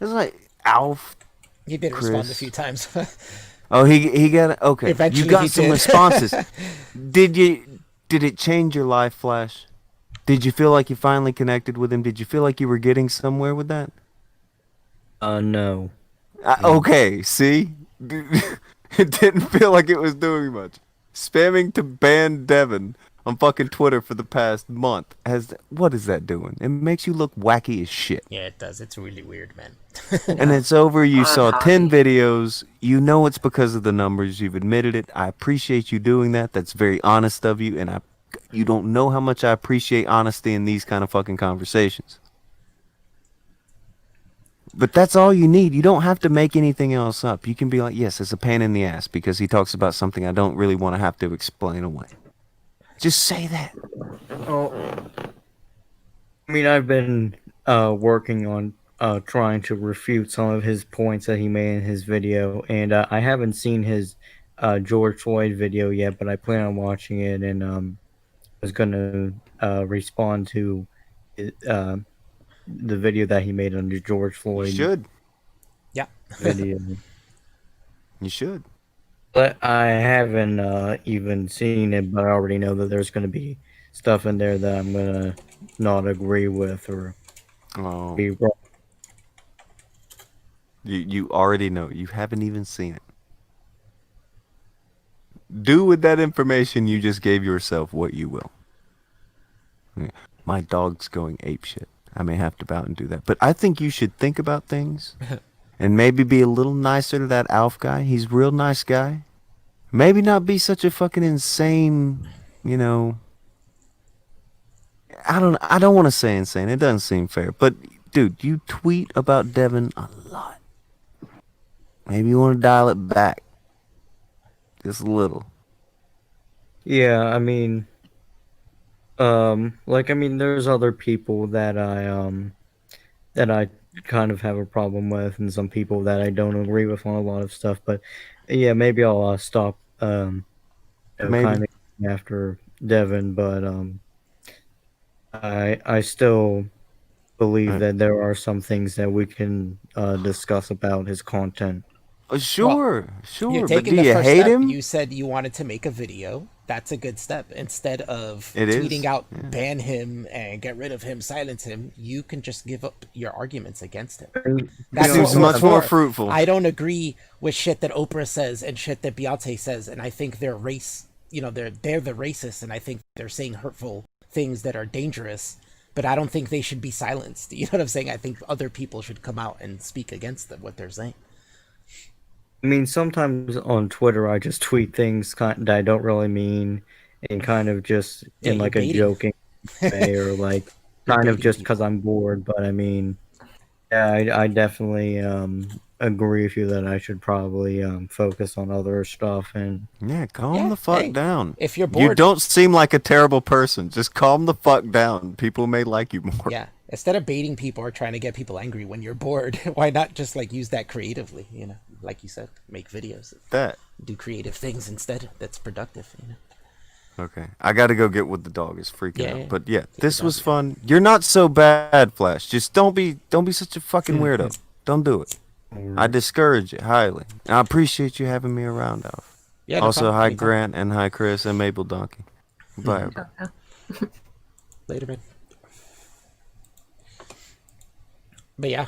It's like Alf. He did Chris. respond a few times. Oh, he got it. Okay, Eventually you got he some did. responses. Did it change your life, Flash? Did you feel like you finally connected with him? Did you feel like you were getting somewhere with that? No. Okay, see, it didn't feel like it was doing much. Spamming to ban Devin on fucking Twitter for the past month what is that doing? It makes you look wacky as shit. Yeah, it does. It's really weird, man. And it's over. You saw 10 videos. You know it's because of the numbers. You've admitted it. I appreciate you doing that. That's very honest of you, and You don't know how much I appreciate honesty in these kind of fucking conversations. But that's all you need. You don't have to make anything else up. You can be like, yes, it's a pain in the ass because he talks about something I don't really want to have to explain away. Just say that. Oh, I mean, I've been working on trying to refute some of his points that he made in his video, and I haven't seen his George Floyd video yet, but I plan on watching it, and was going to respond to the video that he made on the George You Floyd should. Yeah. video. You should. But I haven't even seen it, but I already know that there's going to be stuff in there that I'm going to not agree with or Oh, be wrong. you already know. You haven't even seen it. Do with that information you just gave yourself what you will. My dog's going apeshit. I may have to bow and do that. But I think you should think about things and maybe be a little nicer to that Alf guy. He's a real nice guy. Maybe not be such a fucking insane, you know. I don't want to say insane. It doesn't seem fair. But dude, you tweet about Devin a lot. Maybe you want to dial it back. Just a little. Yeah, I mean, there's other people that I kind of have a problem with, and some people that I don't agree with on a lot of stuff. But yeah, maybe I'll stop Maybe. kind of after Devin. But I still believe that there are some things that we can discuss about his content. Sure. You're But taking do the you first hate step. him? You said you wanted to make a video. That's a good step. Instead of It is, tweeting out, yeah. ban him and get rid of him, silence him, you can just give up your arguments against him. And, That's Seems what we're much more for. fruitful. I don't agree with shit that Oprah says and shit that Beyonce says, and I think they're they're the racists, and I think they're saying hurtful things that are dangerous. But I don't think they should be silenced. You know what I'm saying? I think other people should come out and speak against them, what they're saying. I mean, sometimes on Twitter, I just tweet things that I don't really mean, and kind of just Yeah, in like you're a baiting. joking way, or like You're kind of baiting just people. because I'm bored. But I mean, yeah, I definitely agree with you that I should probably focus on other stuff. And Yeah, calm Yeah, the fuck hey, down. if you're You bored, don't seem like a terrible person. Just calm the fuck down. People may like you more. yeah, instead of baiting people or trying to get people angry when you're bored, why not just like use that creatively? Like you said, make videos, That. do creative things instead. That's productive. Okay. I gotta go get with the dog. It's freaking Yeah, out. yeah. But yeah, the this dog, was yeah. fun. You're not so bad, Flash. Just don't be such a fucking weirdo. Don't do it. I discourage it highly. And I appreciate you having me around, Alf. Yeah. No Also, problem. hi Anytime. Grant and hi Chris and Mabel Donkey. Bye. everybody. Later, man. But yeah,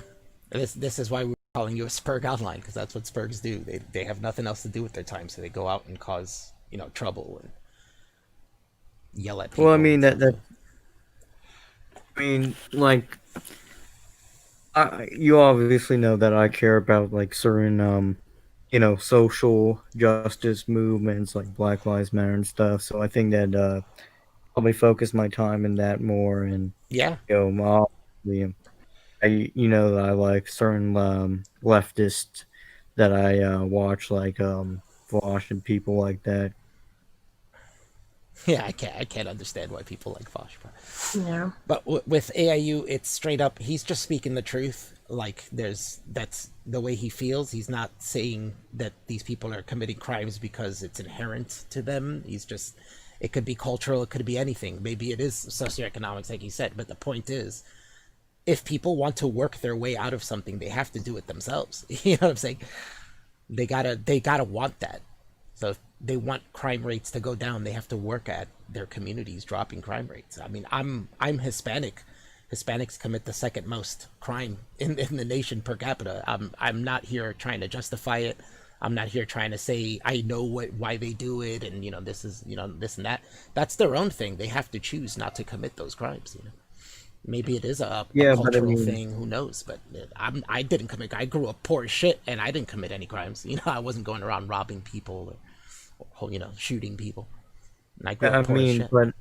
this is why we're calling you a Spurg outline, because that's what Spurgs do. They have nothing else to do with their time, so they go out and cause trouble and yell at people. well, I mean and stuff. like, you obviously know that I care about like certain social justice movements like Black Lives Matter and stuff. So I think that probably focus my time in that more, and Yeah. obviously, that I like certain leftists that I watch, like Vosh and people like that. Yeah, I can't understand why people like Fosh, Yeah. but with AIU, it's straight up. He's just speaking the truth. Like that's the way he feels. He's not saying that these people are committing crimes because it's inherent to them. It could be cultural. It could be anything. Maybe it is socioeconomics, like he said. But the point is, if people want to work their way out of something, they have to do it themselves. You know what I'm saying? They gotta want that. So if they want crime rates to go down, they have to work at their communities dropping crime rates. I mean, I'm Hispanic. Hispanics commit the second most crime in the nation per capita. I'm not here trying to justify it. I'm not here trying to say I know why they do it, and this is this and that. That's their own thing. They have to choose not to commit those crimes. Maybe it is a Yeah, but I cultural mean- thing. Who knows? But I didn't commit. I grew up poor as shit, and I didn't commit any crimes. I wasn't going around robbing people or shooting people. And I grew I up poor as mean, shit. but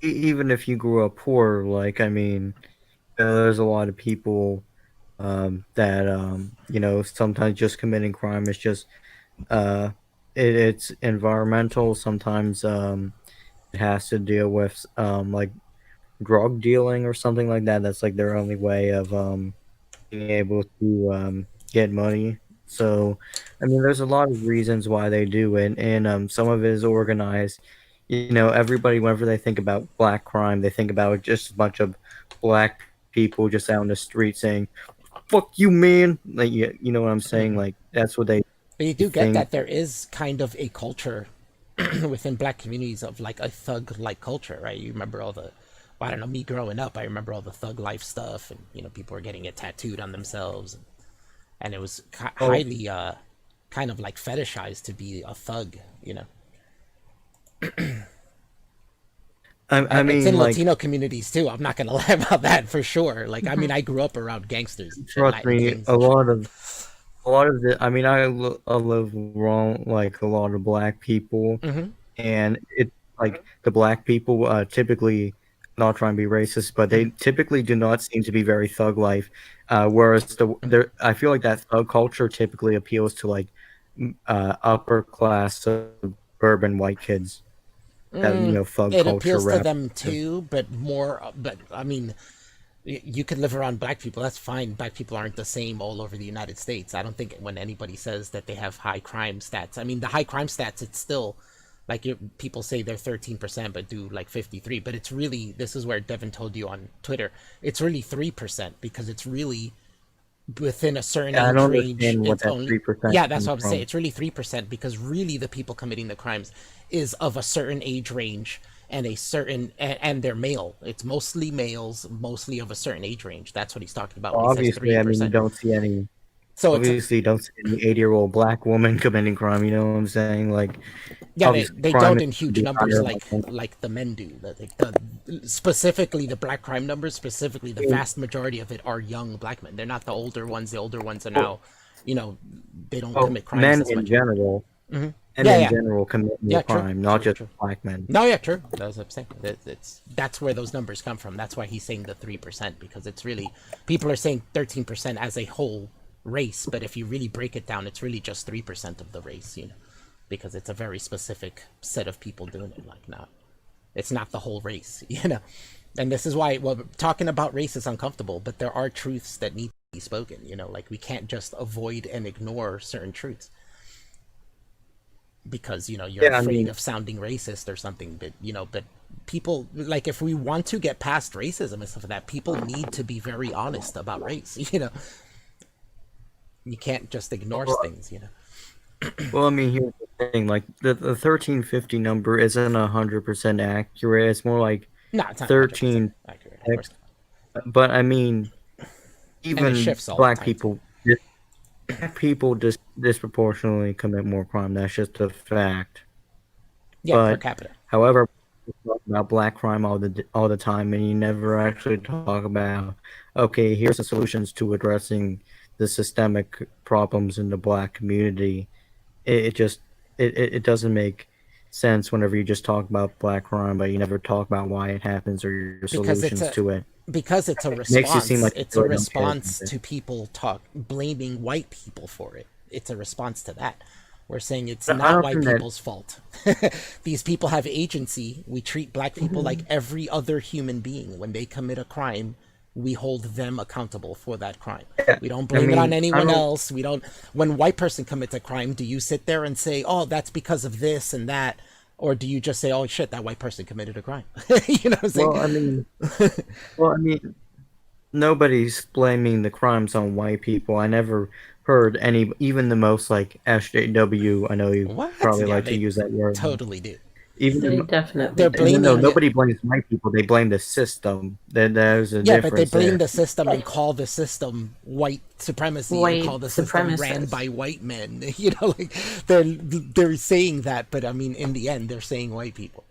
even if you grew up poor, like, I mean, there's a lot of people that sometimes just committing crime is just uh, it's environmental. Sometimes it has to deal with like drug dealing or something like that. That's like their only way of being able to get money. So, I mean, there's a lot of reasons why they do it, and some of it is organized. Everybody, whenever they think about black crime, they think about just a bunch of black people just out in the street saying, "Fuck you, man!" Like, you know what I'm saying? Mhm. Like, that's what they But you do get think. that there is kind of a culture within black communities of like a thug like culture, right? You remember all the, well, I don't know, me growing up, I remember all the thug life stuff, and people were getting it tattooed on themselves, and it was Oh, highly kind of like fetishized to be a thug. I It's in mean, like, Latino communities too. I'm not gonna lie about that for sure. Like, I mean, I grew up around gangsters and trust Latin me, kings and shit. a lot of the, I mean, I live around like a lot of black people, Mm-hmm. and it like the black people typically, not trying to be racist, but they Mm-hmm. typically do not seem to be very thug life. Whereas I feel like that thug culture typically appeals to like upper class suburban white kids. That thug It culture appeals to rap. them too, but more. But I mean, you could live around black people. That's fine. Black people aren't the same all over the United States. I don't think when anybody says that they have high crime stats, I mean, the high crime stats, it's still like people say they're 13%, but do like 53. But it's really, this is where Devin told you on Twitter, it's really 3% because it's really within a certain I age don't range. understand what It's that only, 3% yeah, that's comes what I'm saying. from. It's really 3% because really the people committing the crimes is of a certain age range and a certain and they're male. It's mostly males, mostly of a certain age range. That's what he's talking about when he says Obviously, I mean, 3%. So it's you don't see any 80-year-old black woman committing crime. You know what I'm saying? Like, yeah, they, obviously, they crime don't is in going to huge be numbers higher. like the men do. Like the specifically the black crime numbers, specifically the vast majority of it are young black men. They're not the older ones. The older ones are Well, now, you know, they don't well, commit crimes as much. men Yeah, in yeah, general commit more yeah. True, crime, not true, just true. black men. No, yeah, true. That's what I'm saying. That's where those numbers come from. That's why he's saying the 3% because it's really people are saying 13% as a whole race, but if you really break it down, it's really just 3% of the race. Because it's a very specific set of people doing it. Like, not it's not the whole race. And this is why talking about race is uncomfortable, but there are truths that need to be spoken. Like we can't just avoid and ignore certain truths because you're Yeah, I afraid mean, of sounding racist or something. But people, like, if we want to get past racism and stuff like that, people need to be very honest about race. You can't just ignore things. well, I mean, here's the thing: like the 1350 number isn't 100% accurate. It's more like No, it's not 100% 13. accurate, of course. But I mean, And it even shifts all the time too. black people disproportionately commit more crime. That's just a fact. Yeah, per But capita. however, we talk about black crime all the time, and you never actually talk about, okay, here's the solutions to addressing the systemic problems in the black community. It just it doesn't make sense whenever you just talk about black crime, but you never talk about why it happens or your because it's solutions a to it. because it's a It makes you seem response. like you It's a really don't care about response it. to people blaming white people for it. It's a response to that. We're saying it's But I not don't white think that. people's fault. These people have agency. We treat black people like every other human being. When they commit a crime, we hold them accountable for that crime. Yeah, We don't I blame it on mean, I anyone don't. else. We don't. When white person commits a crime, do you sit there and say, "Oh, that's because of this and that," or do you just say, "Oh shit, that white person committed a crime"? You know what I'm saying? Well, I mean, well, I mean, nobody's blaming the crimes on white people. I never heard any, even the most like SJW. I know you What? probably Yeah, like to they use that word. totally do. Even They the, definitely They're do. no, blaming. nobody blames white people. They blame the system. There's a Yeah, but they difference blame there. the system and call the system white supremacy and call White the system ran supremacists. by white men. Like they're saying that, but I mean, in the end, they're saying white people.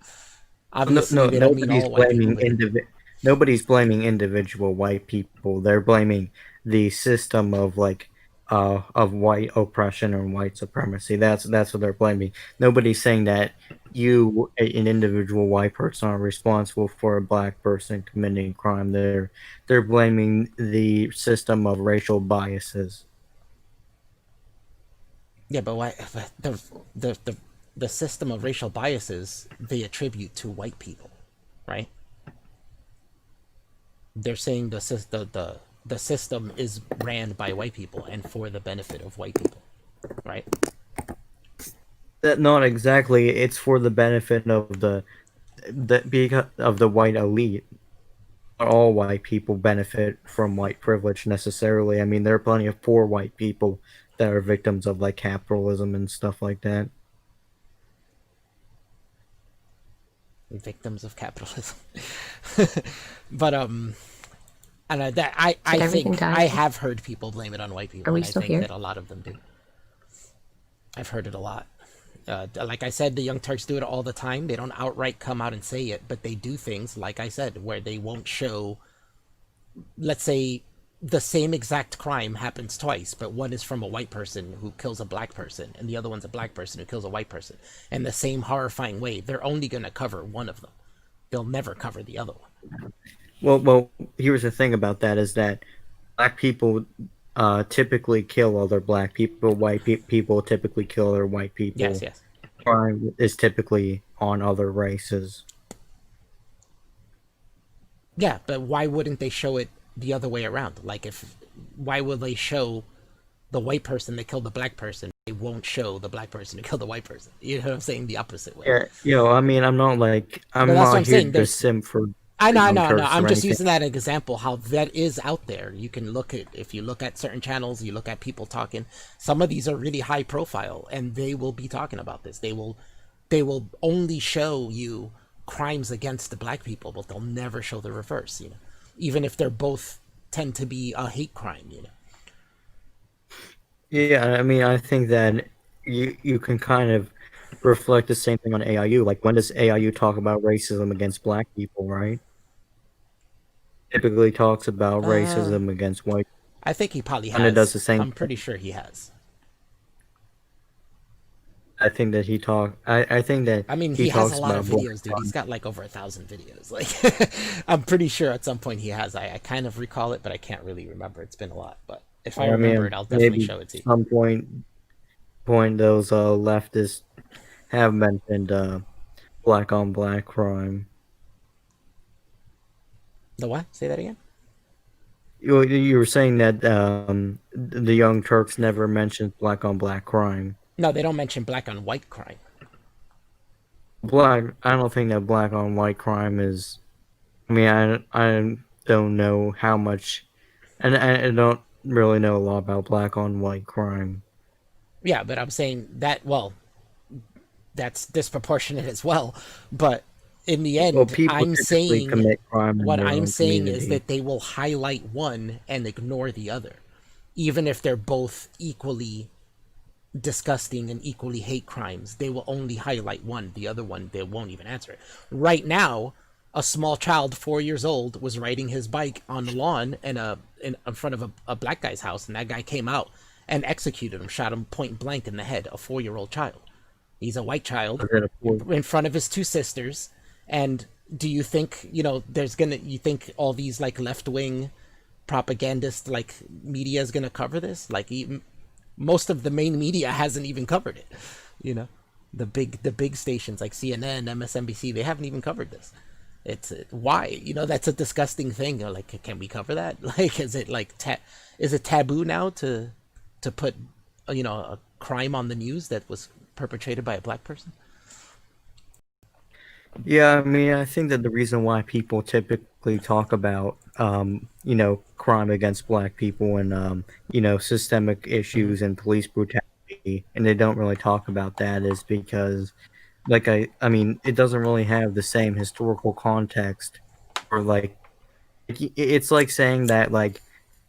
No, Obviously, no, they don't mean all white people, but nobody's blaming individual white people. They're blaming the system of white oppression and white supremacy. That's what they're blaming. Nobody's saying that you, an individual white person, are responsible for a black person committing crime. They're blaming the system of racial biases. Yeah, but why the the the system of racial biases they attribute to white people, right? They're saying the system is ran by white people and for the benefit of white people, right? That not exactly. It's for the benefit of because of the white elite. Not all white people benefit from white privilege necessarily. I mean, there are plenty of poor white people that are victims of like capitalism and stuff like that. Victims of capitalism. But and I Did everything think die? I have heard people blame it on white people, Are we and I still think here? that a lot of them do. I've heard it a lot. Like I said, the Young Turks do it all the time. They don't outright come out and say it, but they do things, like I said, where they won't show, let's say, the same exact crime happens twice, but one is from a white person who kills a black person, and the other one's a black person who kills a white person. In the same horrifying way, they're only going to cover one of them. They'll never cover the other one. Well, here's the thing about that is that black people typically kill other black people. People typically kill other white people. Yes, yes. Crime is typically on other races. Yeah, but why wouldn't they show it the other way around? Like, why would they show the white person that killed the black person? They won't show the black person who killed the white person. You know what I'm saying? The opposite way. Yeah, I mean, I'm But that's what not I'm here saying. to simp for I the know, I Young know, I know. Turks I'm or just anything. using that as an example how that is out there. You can if you look at certain channels, you look at people talking. Some of these are really high profile, and they will be talking about this. They will only show you crimes against the black people, but they'll never show the reverse. You know, even if they're both tend to be a hate crime. You know. Yeah, I mean, I think that you can kind of reflect the same thing on AIU. Like, when does AIU talk about racism against black people, right? Typically talks about racism against white, I think he probably and it does has. the same I'm thing. pretty sure he has. I think that I think that I mean, he he has a talks lot of about videos, dude. He's got like over 1,000 videos. Like, I'm pretty sure at some point he has. I kind of recall it, but I can't really remember. It's been a lot. But if I I remember it, mean, I'll definitely maybe show it to you. at some point those leftists have mentioned black on black crime. The what? Say that again? You were saying that the Young Turks never mentioned black on black crime. No, they don't mention black on white crime. I don't think that black on white crime is. I mean, I don't know how much, and I don't really know a lot about black on white crime. Yeah, but I'm saying that, well, that's disproportionate as well. But in the Well, end, people typically commit crime in what their I'm own saying is community. that they will highlight one and ignore the other, even if they're both equally disgusting and equally hate crimes. They will only highlight one. The other one, they won't even answer it. Right now, a small child, 4 years old, was riding his bike on the lawn in front of a black guy's house, and that guy came out and executed him, shot him point blank in the head. A 4-year-old child. He's a white child in front of his two sisters. And do you think, you think all these like left wing propagandist like media is gonna cover this? Like, even most of the main media hasn't even covered it. You know, the big stations like CNN, MSNBC, they haven't even covered this. It's why, that's a disgusting thing. Like, can we cover that? Like, is it like is it taboo now to put a crime on the news that was perpetrated by a black person? Yeah, I mean, I think that the reason why people typically talk about, crime against black people and, systemic issues and police brutality, and they don't really talk about that is because, like, I mean, it doesn't really have the same historical context, or it's like saying that, like,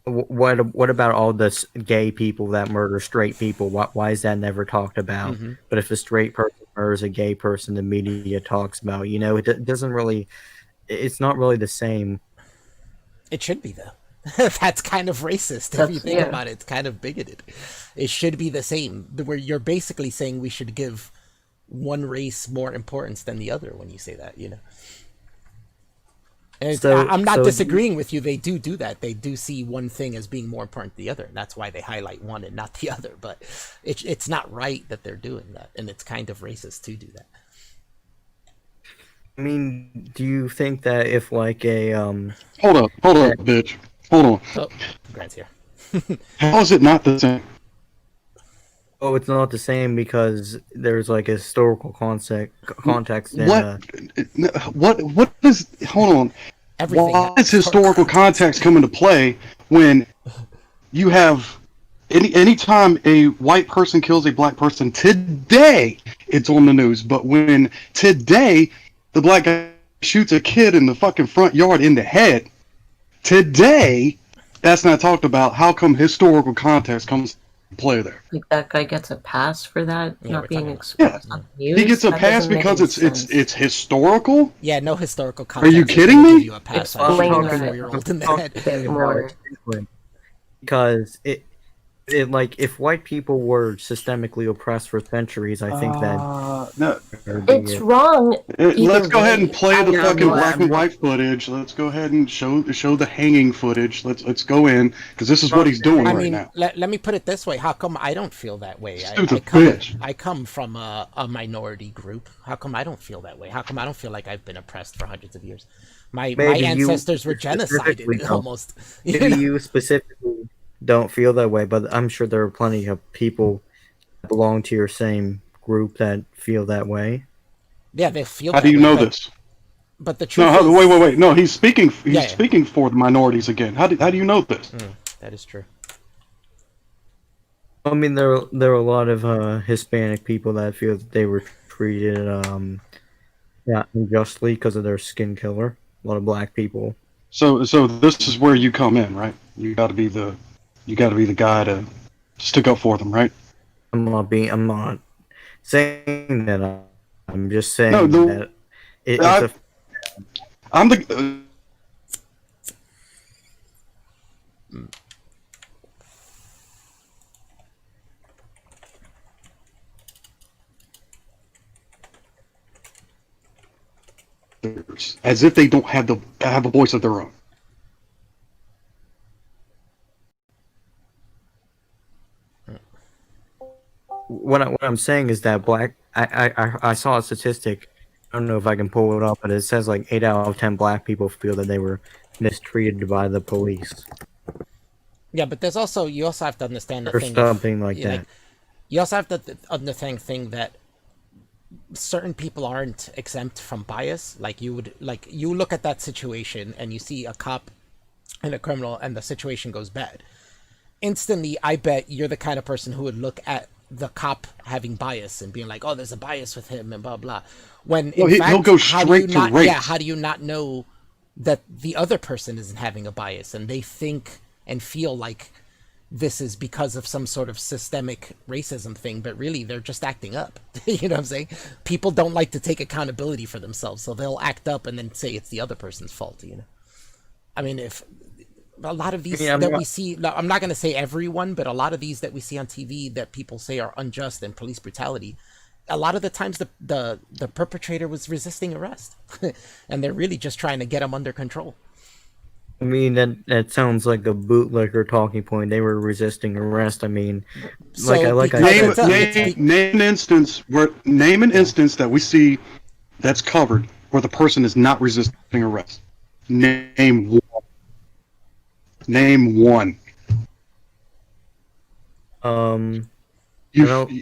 what about all the gay people that murder straight people? Why is that never talked about? Mm-hmm. But if a straight person murders a gay person, the media talks about. It doesn't really. It's not really the same. It should be, though. That's kind of racist if you think Yeah. about it. It's kind of bigoted. It should be the same. Where you're basically saying we should give one race more importance than the other when you say that, you know. And So- I'm not so disagreeing with you. They do that. They do see one thing as being more important than the other. And that's why they highlight one and not the other. But it's not right that they're doing that. And it's kind of racist to do that. I mean, do you think that if like a Hold up, bitch. Hold on. Oh, Grant's here. How is it not the same? oh, it's not the same because there's like a historical context in What is? Hold on. Everything. Why does historical context come into play when you have anytime a white person kills a black person today, it's on the news. But when today the black guy shoots a kid in the fucking front yard in the head, today that's not talked about. How come historical context comes into play there? Like that guy gets a pass for that Yeah, not we're being talking- exposed on the news? He gets a That pass doesn't make because any it's sense. it's historical. Yeah, no historical context. you is kidding gonna me? Give you a pass on Explain shooting a that. 4-year-old in the head. bit more. because it like if white people were systemically oppressed for centuries, I think that No. there'd be It's a- wrong. Let's go ahead way, and play I the don't fucking know. black and white footage. Let's go ahead and show the hanging footage. Let's go in because this is what he's doing I right mean, now. let me put it this way. How come I don't feel that way? Stupid bitch. I come from a minority group. How come I don't feel that way? How come I don't feel like I've been oppressed for hundreds of years? My Maybe you ancestors were specifically genocided don't. almost. You maybe know? you specifically don't feel that way, but I'm sure there are plenty of people that belong to your same group that feel that way. Yeah, they feel. How that do you way, know but- this? But the truth No, is, wait. No, he's speaking. He's Yeah, yeah. speaking for the minorities again. How do you know this? that is true. I mean, there are a lot of Hispanic people that feel that they were treated unjustly because of their skin color. A lot of black people. So this is where you come in, right? You got to be the guy to stick up for them, right? I'm not saying that. I'm just saying No, that it's I- a I'm the. As if they don't have a voice of their own. what I'm saying is that black. I saw a statistic. I don't know if I can pull it up, but it says like 8 out of 10 black people feel that they were mistreated by the police Yeah, but there's also you also have to understand the or thing. something like you that. like, you also have to understand the thing that certain people aren't exempt from bias. Like you look at that situation and you see a cop and a criminal, and the situation goes bad. Instantly, I bet you're the kind of person who would look at the cop having bias and being like, "Oh, there's a bias with him," and blah blah. When in fact, he'll go how do you straight to not? race. Yeah, how do you not know that the other person isn't having a bias, and they think and feel like this is because of some sort of systemic racism thing, but really they're just acting up. You know what I'm saying? People don't like to take accountability for themselves, so they'll act up and then say it's the other person's fault. You know, I mean, if a lot of these we see, I'm not going to say everyone, but a lot of these that we see on TV that people say are unjust and police brutality, a lot of the times the perpetrator was resisting arrest, and they're really just trying to get them under control. I mean, that sounds like a bootlegger talking point. They were resisting arrest. I mean, So like I because said, Name an instance that we see that's covered where the person is not resisting arrest. Name one. Name one. I You,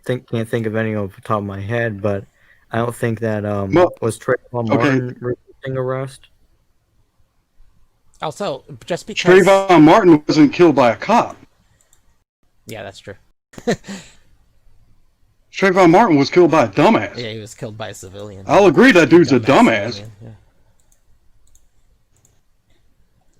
can't think of any off the top of my head, but I don't think that Well, was Trayvon Martin resisting arrest. Also, just because Trayvon Martin wasn't killed by a cop. yeah, that's true. Trayvon Martin was killed by a dumbass. Yeah, he was killed by a civilian. I'll agree that dude's a dumbass. Civilian, yeah.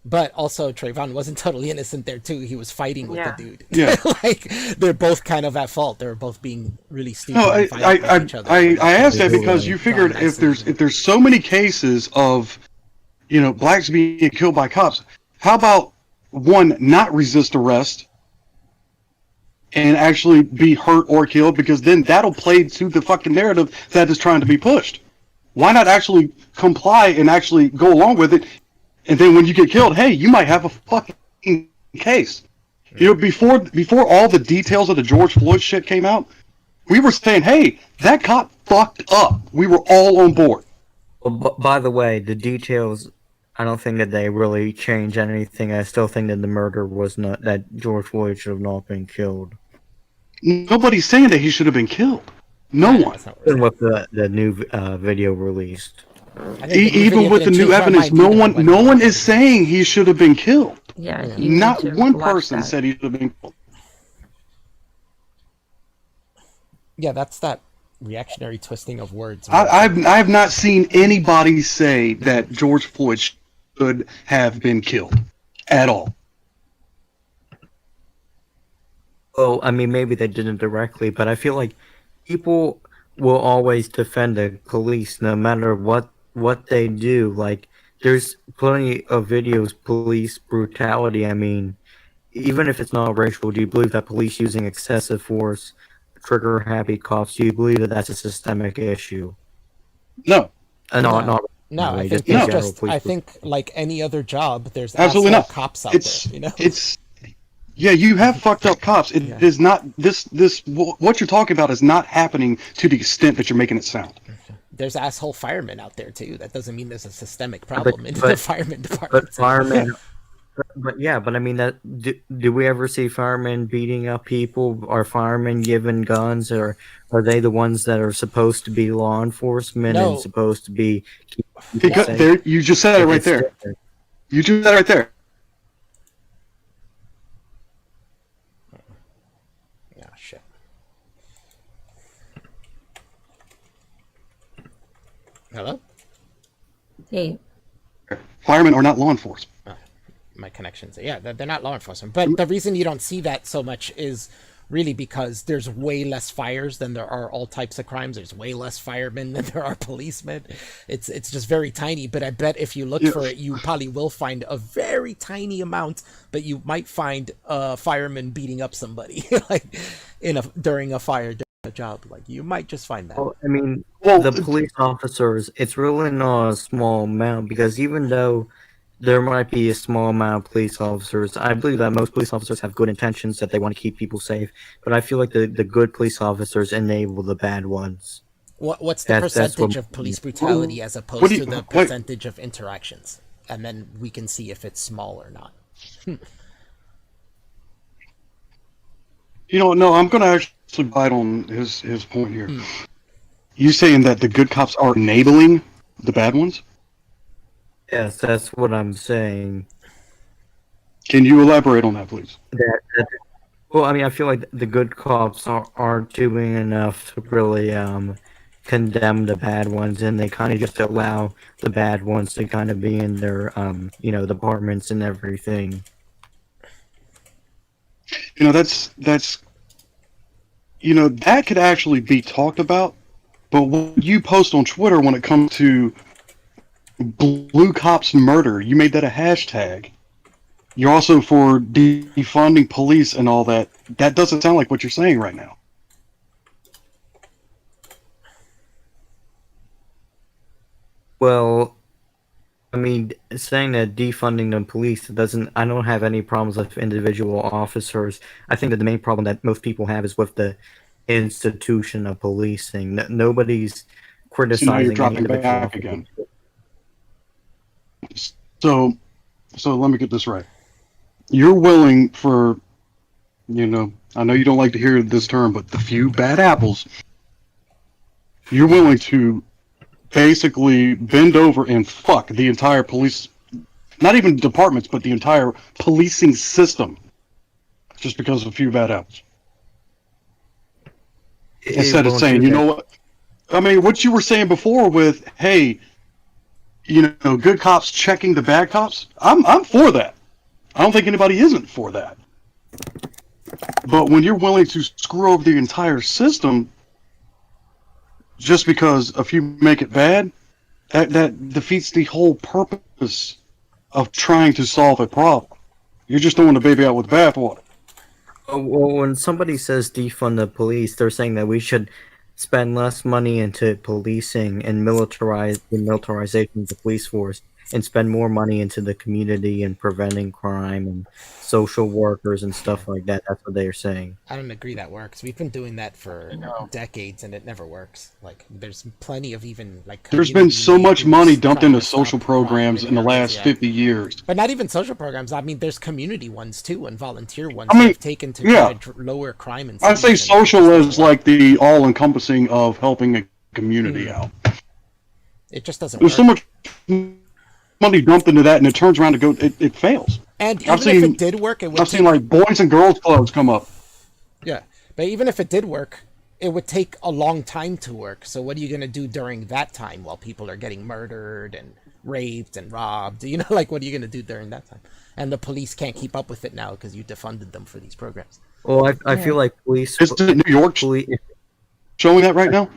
But also, Trayvon wasn't totally innocent there too. He was fighting with the dude. Yeah. Like they're both kind of at fault. They're both being really stupid. No, and fighting with each other. I asked that because you figured if there's so many cases of, blacks being killed by cops, how about one, not resist arrest, and actually be hurt or killed, because then that'll play to the fucking narrative that is trying to be pushed. Why not actually comply and actually go along with it? And then when you get killed, hey, you might have a fucking case. You know, before all the details of the George Floyd shit came out, we were saying, hey, that cop fucked up. We were all on board. Well, by the way, the details, I don't think that they really change anything. I still think that the murder was not, that George Floyd should have not been killed. Nobody's saying that he should have been killed. No one. Even with the new video released. Even with the new evidence, no one is saying he should have been killed. Yeah, not one person said he should have been killed. Yeah, that's that reactionary twisting of words. I've not seen anybody say that George Floyd should have been killed at all. Well, I mean, maybe they didn't directly, but I feel like people will always defend the police no matter what they do. Like, there's plenty of videos, police brutality. I mean, even if it's not racial, do you believe that police using excessive force trigger happy cops? Do you believe that that's a systemic issue? No. No, I think I think like any other job, there's absolutely not cops out there. You know, yeah, you have fucked up cops. It is not this what you're talking about is not happening to the extent that you're making it sound. There's asshole firemen out there too. That doesn't mean there's a systemic problem in the fireman department. But firemen, but I mean, that do we ever see firemen beating up people? Are firemen given guns, or are they the ones that are supposed to be law enforcement and supposed to be? Because there, you just said it right there. You just said it right there. Yeah, shit. Hello? Hey. Firemen are not law enforcement. My connections. Yeah, they're not law enforcement. But the reason you don't see that so much is really because there's way less fires than there are all types of crimes. There's way less firemen than there are policemen. It's just very tiny. But I bet if you look for it, you probably will find a very tiny amount. But you might find a fireman beating up somebody like during a fire. A job, like you might just find that. Well, I mean, the police officers, it's really not a small amount, because even though there might be a small amount of police officers, I believe that most police officers have good intentions, that they want to keep people safe, but I feel like the good police officers enable the bad ones. What's the percentage of police brutality as opposed to the percentage of interactions? And then we can see if it's small or not. You know, no, I'm going to actually bite on his point here. You saying that the good cops are enabling the bad ones? Yes, that's what I'm saying. Can you elaborate on that, please? Well, I mean, I feel like the good cops aren't doing enough to really condemn the bad ones, and they kind of just allow the bad ones to kind of be in their departments and everything. You know, that's that could actually be talked about, but what you post on Twitter when it comes to blue cops murder, you made that a hashtag. You're also for defunding police and all that. That doesn't sound like what you're saying right now. Well, I mean, saying that defunding the police I don't have any problems with individual officers. I think that the main problem that most people have is with the institution of policing. Nobody's criticizing. So now you're dropping back again. So let me get this right. You're willing for, I know you don't like to hear this term, but the few bad apples, you're willing to basically bend over and fuck the entire police, not even departments, but the entire policing system, just because of a few bad apples. Instead of saying, you know what, I mean, what you were saying before with, hey, good cops checking the bad cops, I'm for that. I don't think anybody isn't for that. But when you're willing to screw over the entire system just because a few make it bad, that defeats the whole purpose of trying to solve a problem. You're just throwing the baby out with the bathwater. Well, when somebody says defund the police, they're saying that we should spend less money into policing and militarization of the police force, and spend more money into the community and preventing crime and social workers and stuff like that. That's what they're saying. I don't agree that works. We've been doing that for decades, and it never works. Like, there's plenty of even like. There's been so much money dumped into social social programs in the last 50 years. But not even social programs. I mean, there's community ones too, and volunteer ones I mean, that have taken to yeah. try to lower crime and. I say social is like the all-encompassing of helping a community out. It just doesn't There's work. so much money dumped into that, and it turns around to go. It fails. And even if it did work, it would. I've seen like boys and girls clubs come up. Yeah, but even if it did work, it would take a long time to work. So what are you going to do during that time while people are getting murdered and raped and robbed? You know, like, what are you going to do during that time? And the police can't keep up with it now because you defunded them for these programs. Well, I feel like police. Is New York showing that right now?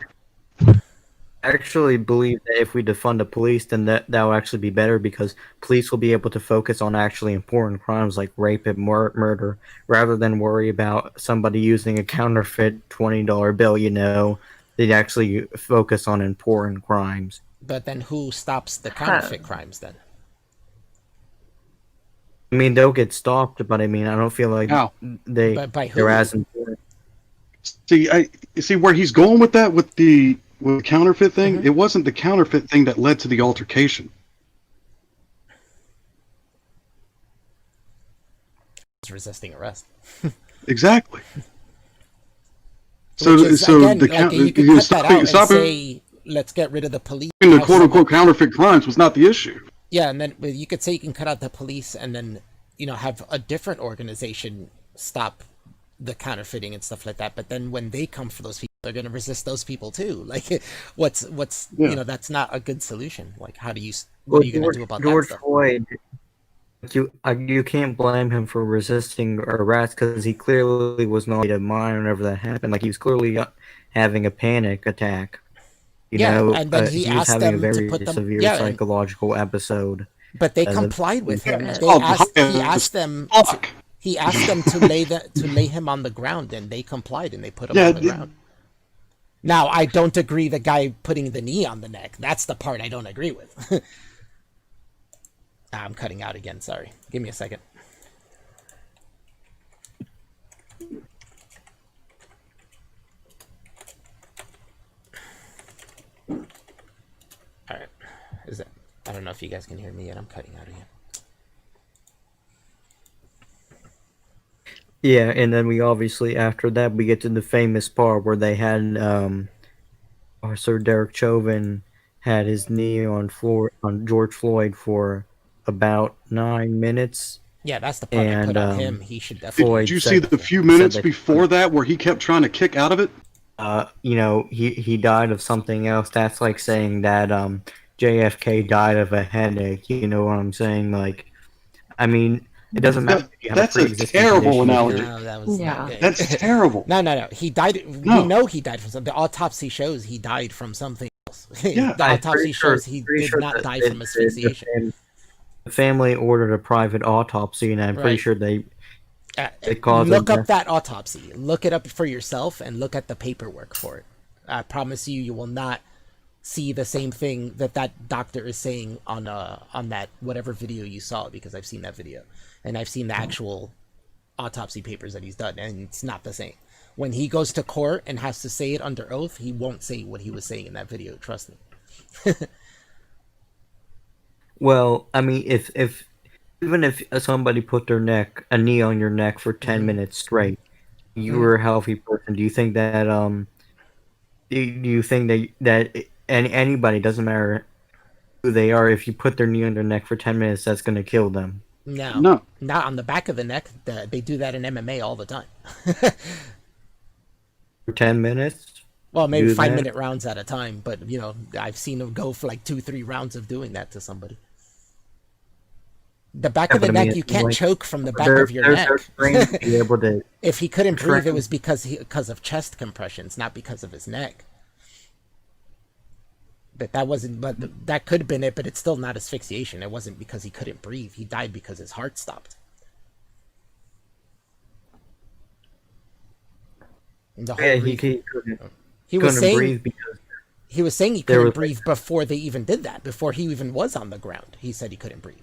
I actually believe that if we defund the police, then that will actually be better, because police will be able to focus on actually important crimes like rape and murder, rather than worry about somebody using a counterfeit $20 bill. You know, they'd actually focus on important crimes. But then who stops the counterfeit crimes then? I mean, they'll get stopped, but I mean, I don't feel like But by who? they're as important. See where he's going with that, with the counterfeit thing. It wasn't the counterfeit thing that led to the altercation. It's resisting arrest. Exactly. So again, like, you could cut that out and stopping say, let's get rid of the police. the quote-unquote counterfeit crimes was not the issue. Yeah, and then you could say you can cut out the police and then, you know, have a different organization stop the counterfeiting and stuff like that. But then when they come for those people, they're going to resist those people too. Like, what's you know, that's not a good solution. Like, what are you going to do about George that stuff? Floyd, you can't blame him for resisting arrest, because he clearly was not of mind whenever that happened. Like, he was clearly having a panic attack. You know, and then he was asked having them a very to put them. severe Yeah, psychological episode. but they complied with him. He asked them. He asked them to lay him on the ground, and they complied, and they put him on the ground. Now, I don't agree the guy putting the knee on the neck. That's the part I don't agree with. I'm cutting out again. Sorry. Give me a second. All right. I don't know if you guys can hear me yet. I'm cutting out again. Yeah, and then we obviously, after that, we get to the famous part where they had Sir Derek Chauvin had his knee on George Floyd for about 9 minutes. Yeah, that's the part I put on him. He should definitely. Did you see the few minutes before that where he kept trying to kick out of it? You know, he died of something else. That's like saying that JFK died of a headache. You know what I'm saying? Like, I mean, it doesn't matter. That's a terrible analogy. No, that was not good. That's terrible. No. He died. No. We know he died from something. The autopsy shows he died from something else. Yeah, the autopsy shows he did not die from asphyxiation. The family ordered a private autopsy, and I'm pretty sure they caused. Look up that autopsy. Look it up for yourself, and look at the paperwork for it. I promise you, you will not see the same thing that doctor is saying on that whatever video you saw, because I've seen that video and I've seen the actual autopsy papers that he's done, and it's not the same. When he goes to court and has to say it under oath, he won't say what he was saying in that video. Trust me. Well, I mean, even if somebody put a knee on your neck for 10 minutes straight, you were a healthy person. Do you think that anybody, doesn't matter who they are, if you put their knee on their neck for 10 minutes, that's going to kill them? No, not on the back of the neck. They do that in MMA all the time. For 10 minutes? Well, maybe 5-minute rounds at a time, but you know, I've seen them go for like 2-3 rounds of doing that to somebody. The back of the neck, you can't choke from the back of your neck. If he couldn't breathe, it was because of chest compressions, not because of his neck. But that could have been it, but it's still not asphyxiation. It wasn't because he couldn't breathe. He died because his heart stopped. The Yeah, whole he reason. couldn't, He was couldn't saying breathe because he was saying he there couldn't was breathe before they even did that. Before he even was on the ground, he said he couldn't breathe.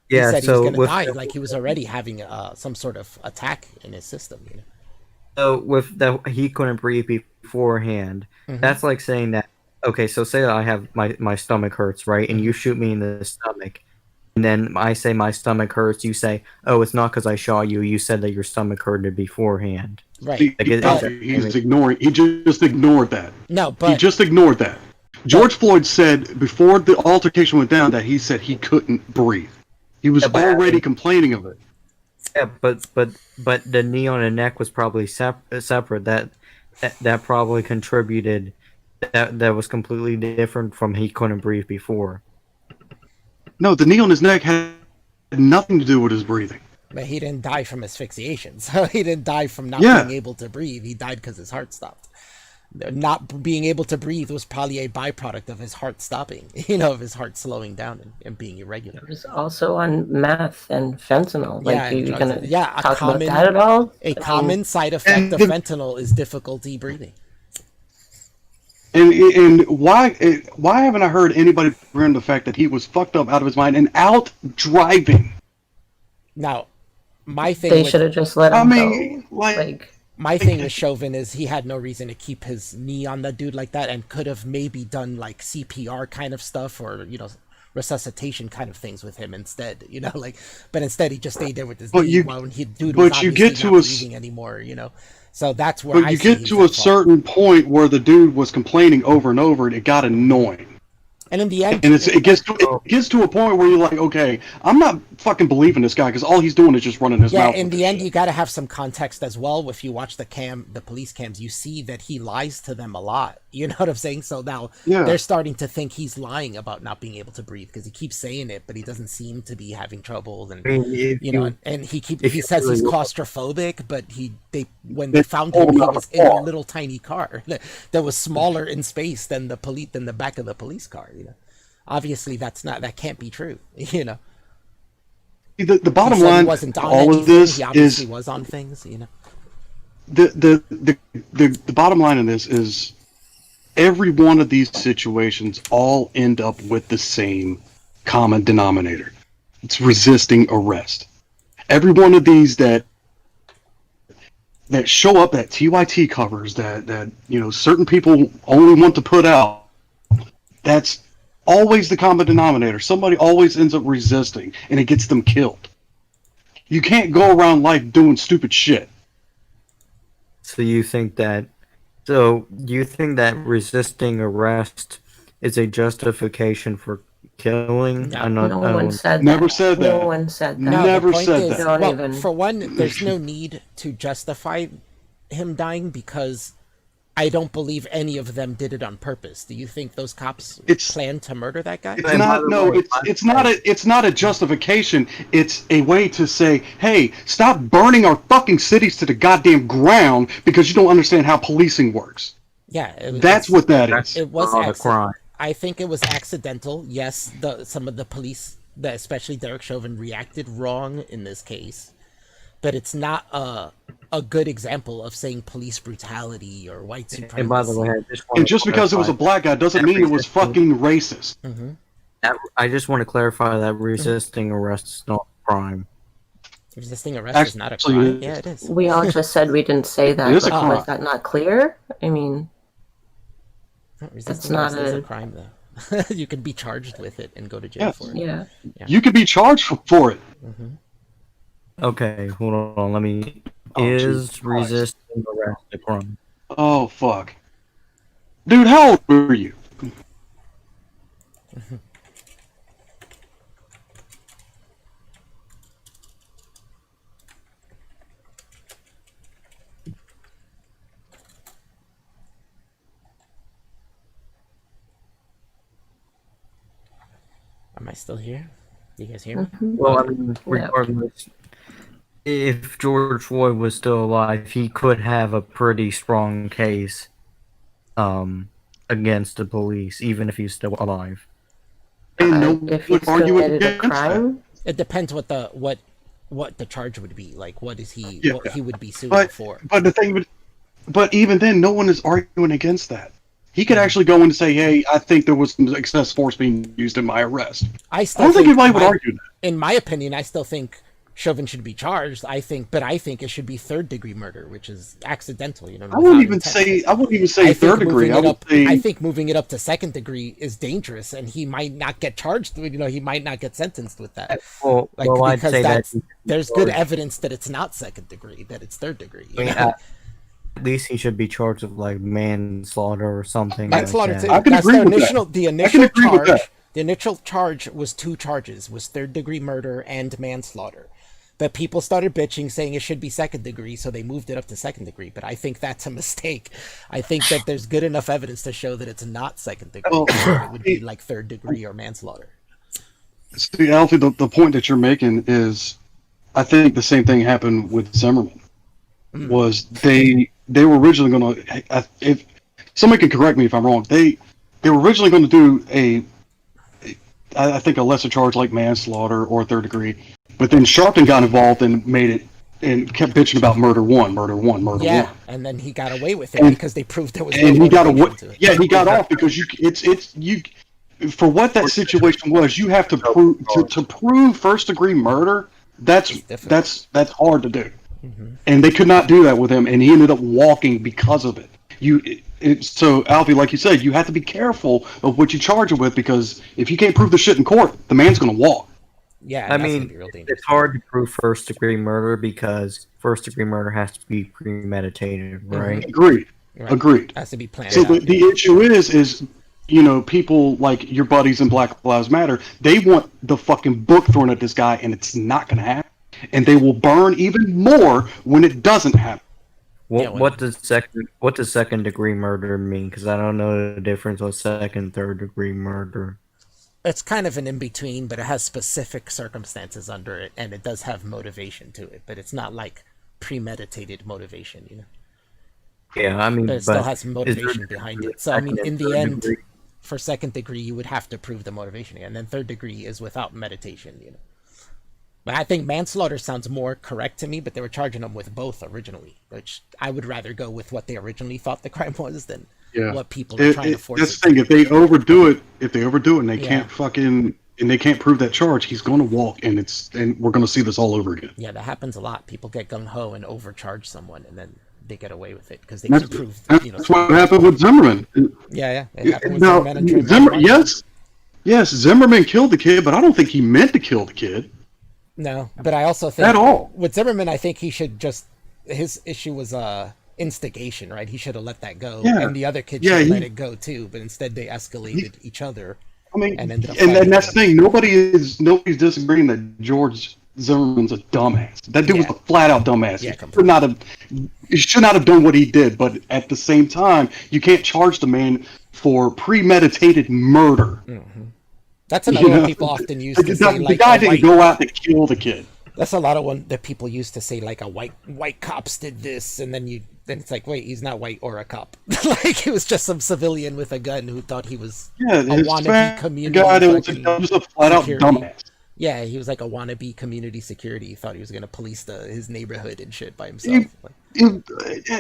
He yeah. said he was So gonna with die, like he was already having some sort of attack in his system. with that he couldn't breathe beforehand. Mm-hmm. That's like saying that. Okay, so say I have my stomach hurts, right, and Mm-hmm. you shoot me in the stomach, and then I say my stomach hurts. You say, "Oh, it's not because I shot you. You said that your stomach hurted beforehand." Right, Like, is but that He's ignoring. He just ignored that. no, He but just ignored that. George Floyd said before the altercation went down that he said he couldn't breathe. He was Yeah, but already complaining of it. yeah, but the knee on the neck was probably separate. That probably contributed. That was completely different from he couldn't breathe before. No, the knee on his neck had nothing to do with his breathing. he didn't die from asphyxiation. So he didn't die from not Yeah. being able to breathe. He died because his heart stopped. Not being able to breathe was probably a byproduct of his heart stopping, of his heart slowing down and being irregular. It was also on meth and fentanyl. Yeah, Like, and you're drugs. gonna Yeah, talk about that at all? a I mean, common side effect of fentanyl is difficulty breathing. And why haven't I heard anybody bring the fact that he was fucked up out of his mind and out driving? Now, my thing they with should have just let I him mean, go. like my thing with Chauvin is he had no reason to keep his knee on the dude like that, and could have maybe done like CPR kind of stuff, or resuscitation kind of things with him instead. But instead he just stayed there with his knee while dude was obviously not breathing anymore. So that's where But you get to a certain point where the dude was complaining over and over, and it got annoying. And in the end, And it gets to a point where you're like, okay, I'm not fucking believing this guy because all he's doing is just running his mouth. Yeah, in with the this end, shit. you got to have some context as well. If you watch the police cams, you see that he lies to them a lot. You know what I'm saying? So now they're starting to think he's lying about not being able to breathe because he keeps saying it, but he doesn't seem to be having trouble. And and he says he's claustrophobic, but when they found him, he was in a little tiny car that was smaller in space than the back of the police car. Obviously that can't be true. The bottom He said line, he wasn't on all anything. of this He obviously is was on things. the bottom line of this is every one of these situations all end up with the same common denominator. It's resisting arrest. Every one of these that show up at TYT covers that certain people only want to put out, that's always the common denominator. Somebody always ends up resisting, and it gets them killed. You can't go around life doing stupid shit. So you think that resisting arrest is a justification for killing? No. No one said that. Never said that. No one said that. No, Never the point said is, that. for one, there's no need to justify him dying because I don't believe any of them did it on purpose. Do you think those cops planned to murder that guy? It's not. No, it's not a justification. It's a way to say, hey, stop burning our fucking cities to the goddamn ground because you don't understand how policing works. Yeah, that's what that is. It was a crime. I think it was accidental. Yes, some of the police, especially Derek Chauvin, reacted wrong in this case, but it's not a good example of saying police brutality or white supremacy. And by the way, just because it was a black guy doesn't mean it was fucking racist. Mm-hmm. I just want to clarify that resisting arrest is not a crime. Resisting arrest is not a crime. Yeah, it is. We all just said we didn't say that. It is a but crime. was that not clear? I mean, Resisting arrest is a crime, though. You can be charged with it and go to jail for it. Yeah. You could be charged for it. Mm-hmm. Okay, hold on. Let me. Is resisting arrest a crime? Oh fuck, dude! How old were you? Am I still here? You guys hear me? Well, I mean, regardless, if George Floyd was still alive, he could have a pretty strong case against the police, even if he's still alive. If he committed a crime, it depends what the charge would be. Like, what is he? Yeah. What he would be sued for? But the thing But even then, no one is arguing against that. He could actually go in and say, "Hey, I think there was some excess force being used in my arrest." I I still don't think think anybody would argue that. in my opinion, I still think Chauvin should be charged. I think it should be third degree murder, which is accidental. You know, I wouldn't without even intent. say third degree. I think moving it up to second degree is dangerous, and he might not get charged. You know, he might not get sentenced with that. Well, I'd Because say that there's good evidence that it's not second degree, that it's third degree. I mean, at least he should be charged with like manslaughter or something. Manslaughter. Like Too. that. I can That's agree the with that. initial. The I can initial agree with charge. that. The initial charge was 2 charges: was third degree murder and manslaughter. But people started bitching, saying it should be second degree, so they moved it up to second degree. But I think that's a mistake. I think that there's good enough evidence to show that it's not second degree. Well, It would be like third degree or manslaughter. See, Alfie, the point that you're making is, I think the same thing happened with Zimmerman. Was they were originally going to, if somebody can correct me if I'm wrong, they were originally going to do I think a lesser charge like manslaughter or third degree, but then Sharpton got involved and made it and kept bitching about murder one. Yeah, and then he got away with it And- because they proved there was And no he got motivation away. to it. Yeah, he got off because you for what that situation was, you have to prove to prove first degree murder. That's difficult. that's hard to do, and they could not do that with him, and he ended up walking because of it. So Alfie, like you said, you have to be careful of what you charge him with, because if you can't prove the shit in court, the man's going to walk. Yeah, I that's gonna mean, be real dangerous. it's hard to prove first degree murder because first degree murder has to be premeditated, right? Agreed. Right. Agreed. Has to be planned So out. the issue is, people like your buddies in Black Lives Matter, they want the fucking book thrown at this guy, and it's not going to happen. And they will burn even more when it doesn't happen. What does second degree murder mean? Because I don't know the difference with second, third degree murder. It's kind of an in-between, but it has specific circumstances under it, and it does have motivation to it, but it's not like premeditated motivation, you know? Yeah, I mean, But it still but has is motivation there behind it. So, I mean, second in and the third end, degree? for second degree, you would have to prove the motivation again. And then third degree is without meditation, you know? But I think manslaughter sounds more correct to me, but they were charging them with both originally, which I would rather go with what they originally thought the crime was than what people are trying to force That's it the thing. to If they overdo it, and they Yeah. can't and they can't prove that charge, he's going to walk, and we're going to see this all over again. Yeah, that happens a lot. People get gung-ho and overcharge someone, and then they get away with it because they That's, can prove, that's what happened with Zimmerman. Yeah, it happened with Now, Zimmerman and Trayvon. yes, Zimmerman killed the kid, but I don't think he meant to kill the kid No, but I also think at all. with Zimmerman, I think he should his issue was instigation, right? He should have let that go, Yeah. and the other kid Yeah, should have he- let it go too. But instead, they escalated each other. I mean, And ended up and fighting that's the again. thing. Nobody's disagreeing that George Zimmerman's a dumbass. That dude was Yeah. a flat out dumbass. Yeah, He should not have done what he did. But at the same time, you can't charge the man for premeditated murder. That's another one people often use to say The like guy a didn't white. go out to kill the kid. That's a lot of one that people used to say like a white cops did this, and then it's like, wait, he's not white or a cop. Like he was just some civilian with a gun who thought he was Yeah, a this wannabe community. guy that was fucking just a flat out security. dumbass. Yeah, he was like a wannabe community security. He thought he was gonna police his neighborhood and shit by himself.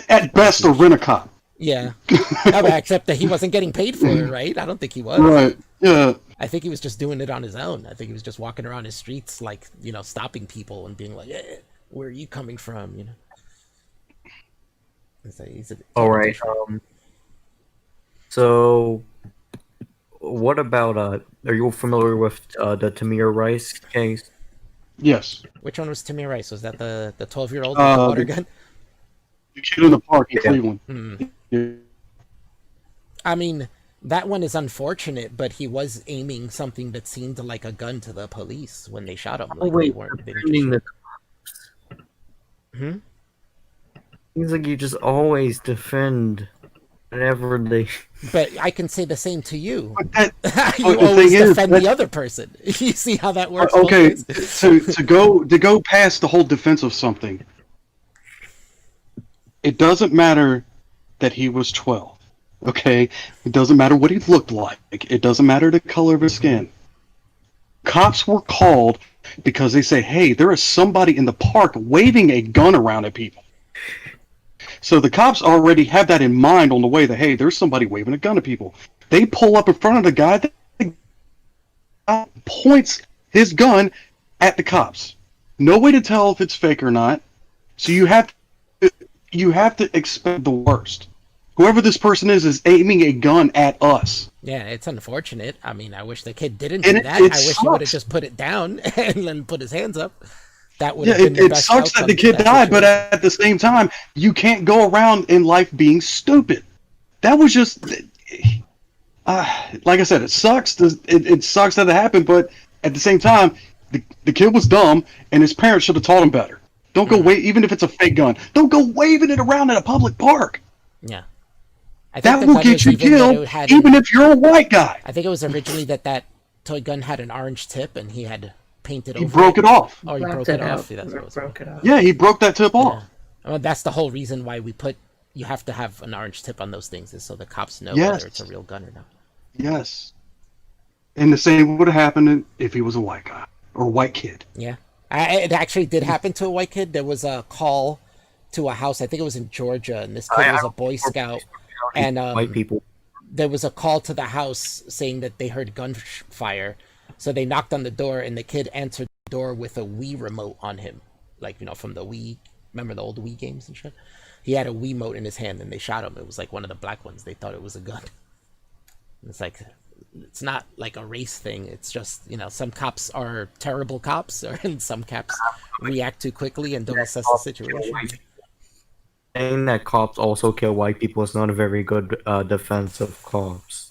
At best, a rent-a-cop. Yeah, no, but except that he wasn't getting paid for it, right? I don't think he was. Right. Yeah. I think he was just doing it on his own. I think he was just walking around his streets, like, stopping people and being like, "Yeah, where are you coming from?" He's a All right. So, what about are you familiar with the Tamir Rice case? Yes. Which one was Tamir Rice? Was that the 12-year-old Uh, with the water the- gun? The kid in the park in Yeah. Cleveland. Yeah. I mean, that one is unfortunate, but he was aiming something that seemed like a gun to the police when they shot him. Like, they were just- defending the Hmm? Seems like you just always defend whenever they. But I can say the same to you. But that, You but the always thing is, defend the other person. You see how that works? both okay, ways? to go past the whole defense of something, it doesn't matter that he was 12. Okay, it doesn't matter what he looked like. It doesn't matter the color of his skin. Cops were called because they say, "Hey, there is somebody in the park waving a gun around at people." So the cops already have that in mind on the way that, hey, there's somebody waving a gun at people. They pull up in front of the guy, the guy points his gun at the cops. No way to tell if it's fake or not. So you have to expect the worst. Whoever this person is aiming a gun at us. Yeah, it's unfortunate. I mean, I wish the kid didn't And do that. it I wish he would have sucks. just put it down and then put his hands up. That would Yeah, have been the it best sucks that outcome the to kid that died, but situation. at the same time, you can't go around in life being stupid. That was just, like I said, it sucks. It sucks that it happened, but at the same time, the kid was dumb, and his parents should have taught him better. Don't go even if it's a fake gun. Don't go waving it around in a public park. Yeah. I think That the will gun get was you even that killed, it had even if you're a white guy. I think it was originally that toy gun had an orange tip and he had painted He over broke it off. Oh, he broke it off. That's what it was. Broke it off. Yeah, he broke that tip off. Well, that's the whole reason why you have to have an orange tip on those things, is so the cops know Yes. whether it's a real gun or not. Yes. And the same would have happened if he was a white guy or a white kid. Yeah. It actually did happen to a white kid. There was a call to a house, I think it was in Georgia, and this kid was a Boy Scout. And white people. there was a call to the house saying that they heard gunfire. So they knocked on the door, and the kid answered the door with a Wii remote on him. Like, from the Wii. Remember the old Wii games and shit? He had a Wii remote in his hand, and they shot him. It was like one of the black ones. They thought it was a gun. It's like, it's not like a race thing. It's just, some cops are terrible cops, and some cops react too quickly and don't assess the situation. Saying that cops also kill white people is not a very good defense of cops.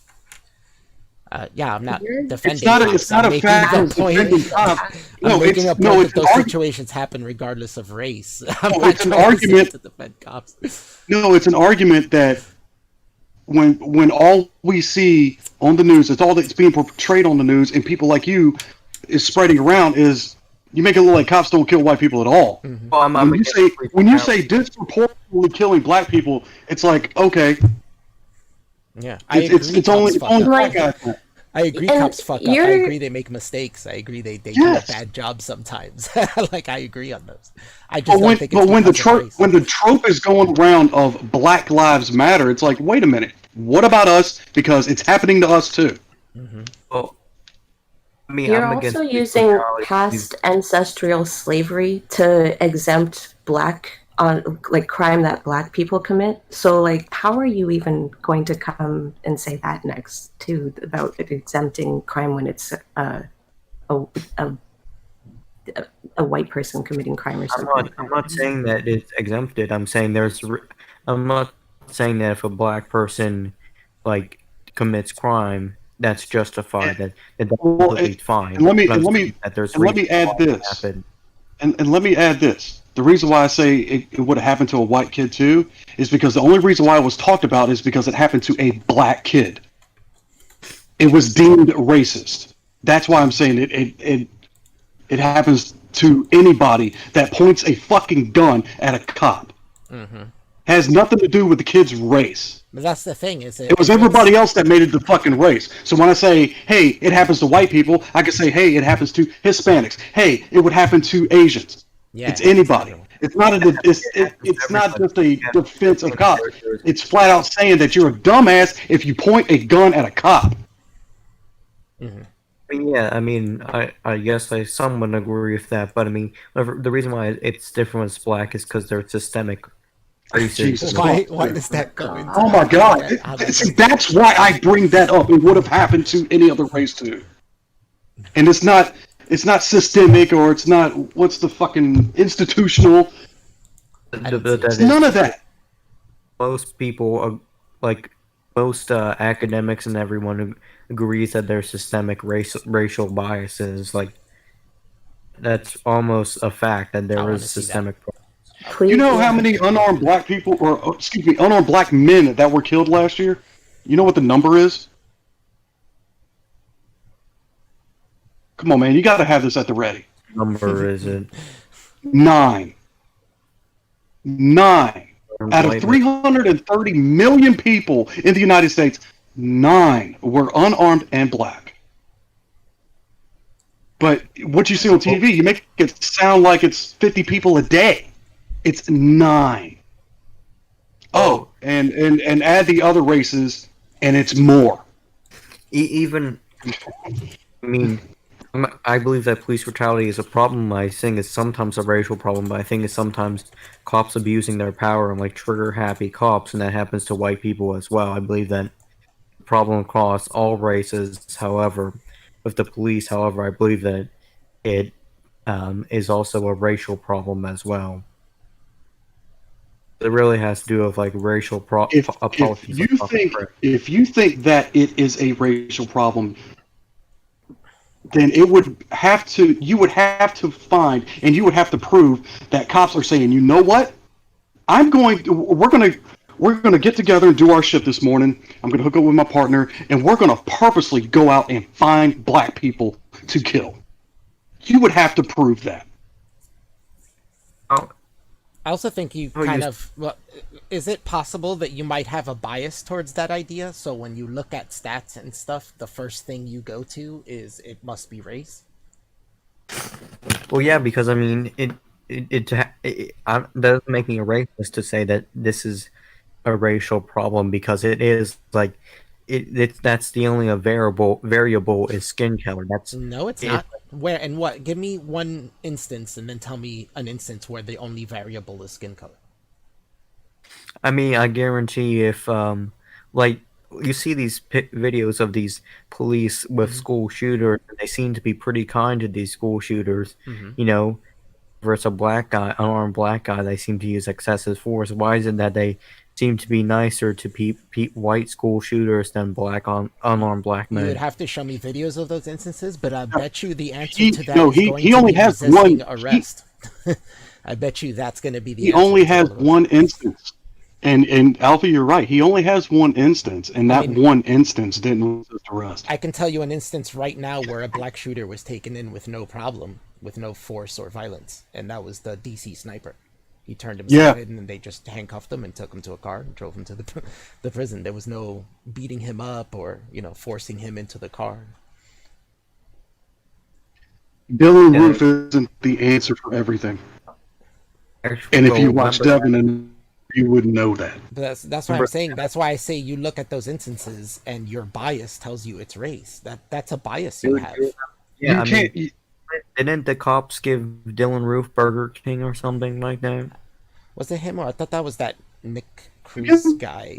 Yeah, I'm not defending It's not a, cops. it's not I'm a making fact the of point. defending cops. I'm No, making it's a point no, that it's an those argument. situations happen regardless of race. I'm No, not it's an trying to say argument. to defend cops. No, it's an argument that when all we see on the news, it's all that's being portrayed on the news, and people like you is spreading around, is you make it look like cops don't kill white people at all. Mm-hmm. Well, When you say disproportionately killing black people, it's like, okay, Yeah, I it's agree. only Cops fuck up. black guys. I agree. And Cops fuck up. I you're- agree. They make mistakes. I agree. They do a Yes. bad job sometimes. Like, I agree on those. I just But don't think it's when the because of race. when the trope is going around of Black Lives Matter, it's like, wait a minute, what about us? Because it's happening to us too. Well, I mean, You're I'm also against using brutality. past ancestral slavery to exempt crime that black people commit. So how are you even going to come and say that next too about exempting crime when it's a white person committing crime or something? I'm not saying that it's exempted. I'm saying I'm not saying that if a black person commits crime, that's justified. That's Well, completely and- fine. and let me- But I'm and let me- saying that there's and let me reasons add why it this. happened. And let me add this. The reason why I say it would have happened to a white kid too is because the only reason why it was talked about is because it happened to a black kid. It was deemed racist. That's why I'm saying it happens to anybody that points a fucking gun at a cop. Has nothing to do with the kid's race. But that's the thing. It was everybody else that made it the fucking race. So when I say, hey, it happens to white people, I could say, hey, it happens to Hispanics. Hey, it would happen to Asians. Yeah, It's anybody. It's not it's not just a defense of cops. It's flat out saying that you're a dumbass if you point a gun at a cop. Yeah, I mean, I guess I somewhat agree with that, but I mean, the reason why it's different with black is because they're systemic racism. Jesus Why does that go into? Oh my God! How does See, that's why I bring that up. It would have happened to any other race too. And it's not systemic, or it's not, what's the fucking institutional. It's none of that. Most people, most academics and everyone agrees that there's systemic racial biases. That's almost a fact that I there wanna is see that. systemic. Please. You know how many unarmed black people, or excuse me, unarmed black men that were killed last year? You know what the number is? Come on, man, you got to have this at the ready. Number is it? 9. Out of 330 million people in the United States, 9 were unarmed and black. But what you see on TV, you make it sound like it's 50 people a day. It's 9. oh, and add the other races, and it's more. Even, I mean, I believe that police brutality is a problem. I think it's sometimes a racial problem, but I think it's sometimes cops abusing their power and like trigger happy cops, and that happens to white people as well. I believe that problem across all races. However, with the police, however, I believe that it is also a racial problem as well. It really has to do with like racial If policies. if you think that it is a racial problem, then it would have to you would have to find and you would have to prove that cops are saying, you know what? We're gonna get together and do our shit this morning. I'm gonna hook up with my partner and we're gonna purposely go out and find black people to kill. You would have to prove that. I also think well, is it possible that you might have a bias towards that idea? So when you look at stats and stuff, the first thing you go to is it must be race? Well, yeah, because I mean, it doesn't make me a racist to say that this is a racial problem, because it is like that's the only variable is skin color. No, it's not. Where and what? Give me one instance, and then tell me an instance where the only variable is skin color. I mean, I guarantee if like you see these videos of these police with school shooters, and they seem to be pretty kind to these school shooters. You know, versus a black guy, unarmed black guy, they seem to use excessive force. Why is it that they seem to be nicer to white school shooters than unarmed black men? You would have to show me videos of those instances, but I bet you the answer to that No, is he going he to only be has resisting one. arrest. I bet you that's going to be the He answer only to has all of them. one instance. And Alpha, you're right. He only has one instance, and that one instance didn't resist arrest. I can tell you an instance right now where a black shooter was taken in with no problem, with no force or violence, and that was the DC sniper. He turned himself in, and they just handcuffed him and took him to a car and drove him to the prison. There was no beating him up or forcing him into the car. Dylan Roof isn't the answer for everything. And if you watch Devin, you would know that. But that's why I'm saying. That's why I say you look at those instances and your bias tells you it's race. That's a bias you have. Yeah, you can't. Didn't the cops give Dylan Roof Burger King or something like that? Was it him, or I thought that was that Nick Cruz guy,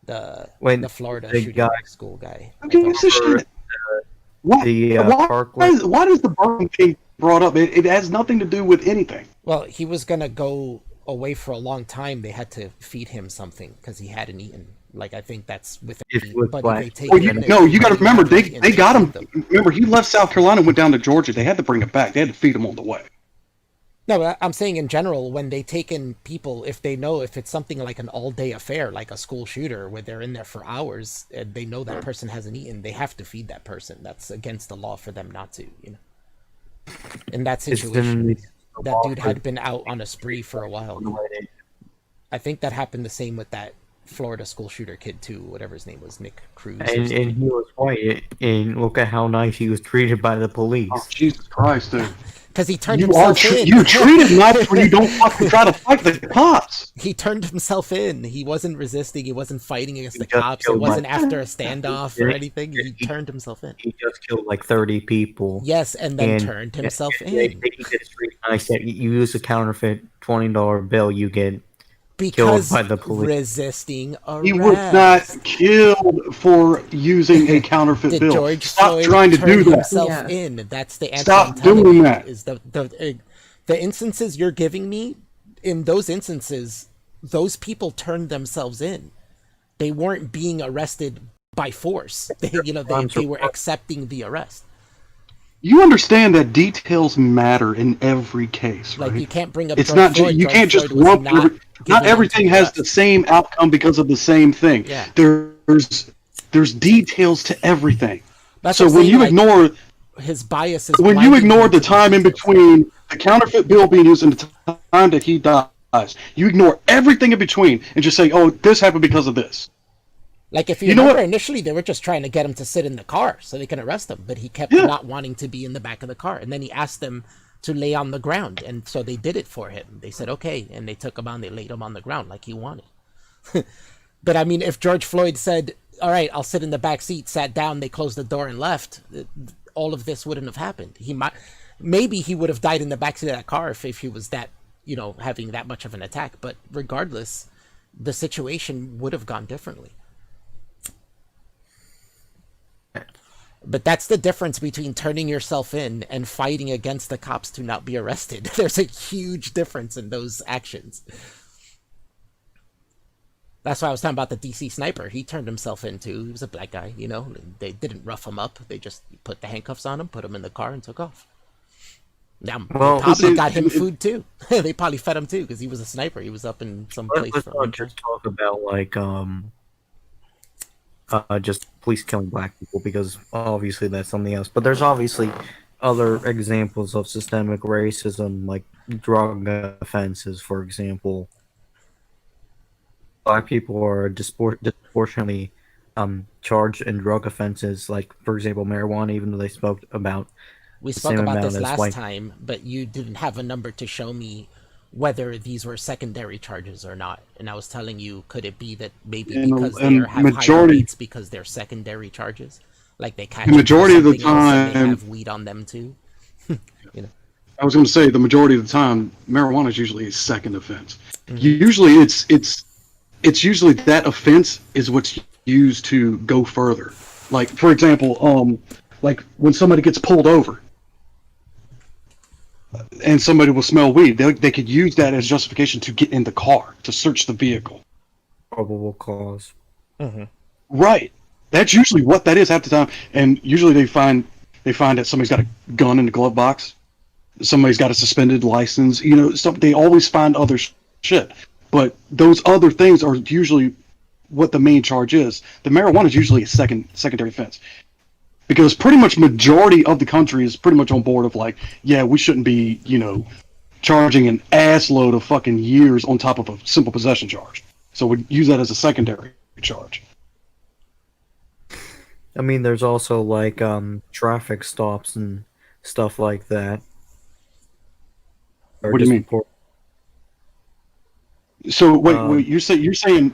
the Florida shooting school guy. Okay, it's a shit. Why does the Burger King brought up? It has nothing to do with anything. Well, he was gonna go away for a long time. They had to feed him something because he hadn't eaten. Like, I think that's with you got to remember they got him. Remember, he left South Carolina and went down to Georgia. They had to bring him back. They had to feed him on the way. No, I'm saying in general, when they take in people, if they know if it's something like an all-day affair, like a school shooter, where they're in there for hours, and they know that person hasn't eaten, they have to feed that person. That's against the law for them not to, In that situation, that dude had been out on a spree for a while. I think that happened the same with that Florida school shooter kid too, whatever his name was, Nick Cruz. And he was white, and look at how nice he was treated by the police. Oh, Jesus Christ, dude. Because he turned himself in. You're treated nice when you don't fucking try to fight the cops. He turned himself in. He wasn't resisting. He wasn't fighting against the cops. It wasn't after a standoff or anything. He turned himself in. He just killed like 30 people. Yes, and then turned himself in. Nice that you use a counterfeit $20 bill, you get because killed by the police. Resisting arrest. He was not killed for using a counterfeit bill. George Stop Floyd trying to do that. Himself in. That's the answer. Stop doing that. Is the instances you're giving me? In those instances, those people turned themselves in. They weren't being arrested by force. They were accepting the arrest. You understand that details matter in every case, right? Like, you can't bring up. It's not. You can't just lump. Not everything has the same outcome because of the same thing. Yeah. There's details to everything. That's so when you ignore his biases, when you ignore the time in between the counterfeit bill being used and the time that he dies, you ignore everything in between and just say, "Oh, this happened because of this." Like, if you remember, initially they were just trying to get him to sit in the car so they can arrest him, but he kept not wanting to be in the back of the car. And then he asked them to lay on the ground, and so they did it for him. They said okay, and they took him on. They laid him on the ground like he wanted. But I mean, if George Floyd said, "All right, I'll sit in the back seat," sat down, they closed the door and left, all of this wouldn't have happened. Maybe he would have died in the backseat of that car if he was that, having that much of an attack. But regardless, the situation would have gone differently. But that's the difference between turning yourself in and fighting against the cops to not be arrested. There's a huge difference in those actions. That's why I was talking about the DC sniper. He turned himself in too. He was a black guy, They didn't rough him up. They just put the handcuffs on him, put him in the car, and took off. Now, they probably got him food too. They probably fed him too because he was a sniper. He was up in some place. Let's not just talk about like just police killing black people, because obviously that's something else. But there's obviously other examples of systemic racism, like drug offenses, for example. Black people are disproportionately charged in drug offenses, like, for example, marijuana, even though they spoke about We spoke about this last time, but you didn't have a number to show me whether these were secondary charges or not. And I was telling you, could it be that maybe because they have higher rates because they're secondary charges? Like they catch the majority of the time they have weed on them too. I was going to say the majority of the time, marijuana is usually a second offense. Usually, it's usually that offense is what's used to go further. Like, for example, like when somebody gets pulled over and somebody will smell weed, they could use that as justification to get in the car, to search the vehicle. Probable cause. Right. That's usually what that is half the time. And usually they find that somebody's got a gun in the glove box. Somebody's got a suspended license. They always find other shit. But those other things are usually what the main charge is. The marijuana is usually a secondary offense. Because pretty much majority of the country is pretty much on board of like, yeah, we shouldn't be, charging an ass load of fucking years on top of a simple possession charge. So we use that as a secondary charge. I mean, there's also like traffic stops and stuff like that. What do you mean? So wait, you're saying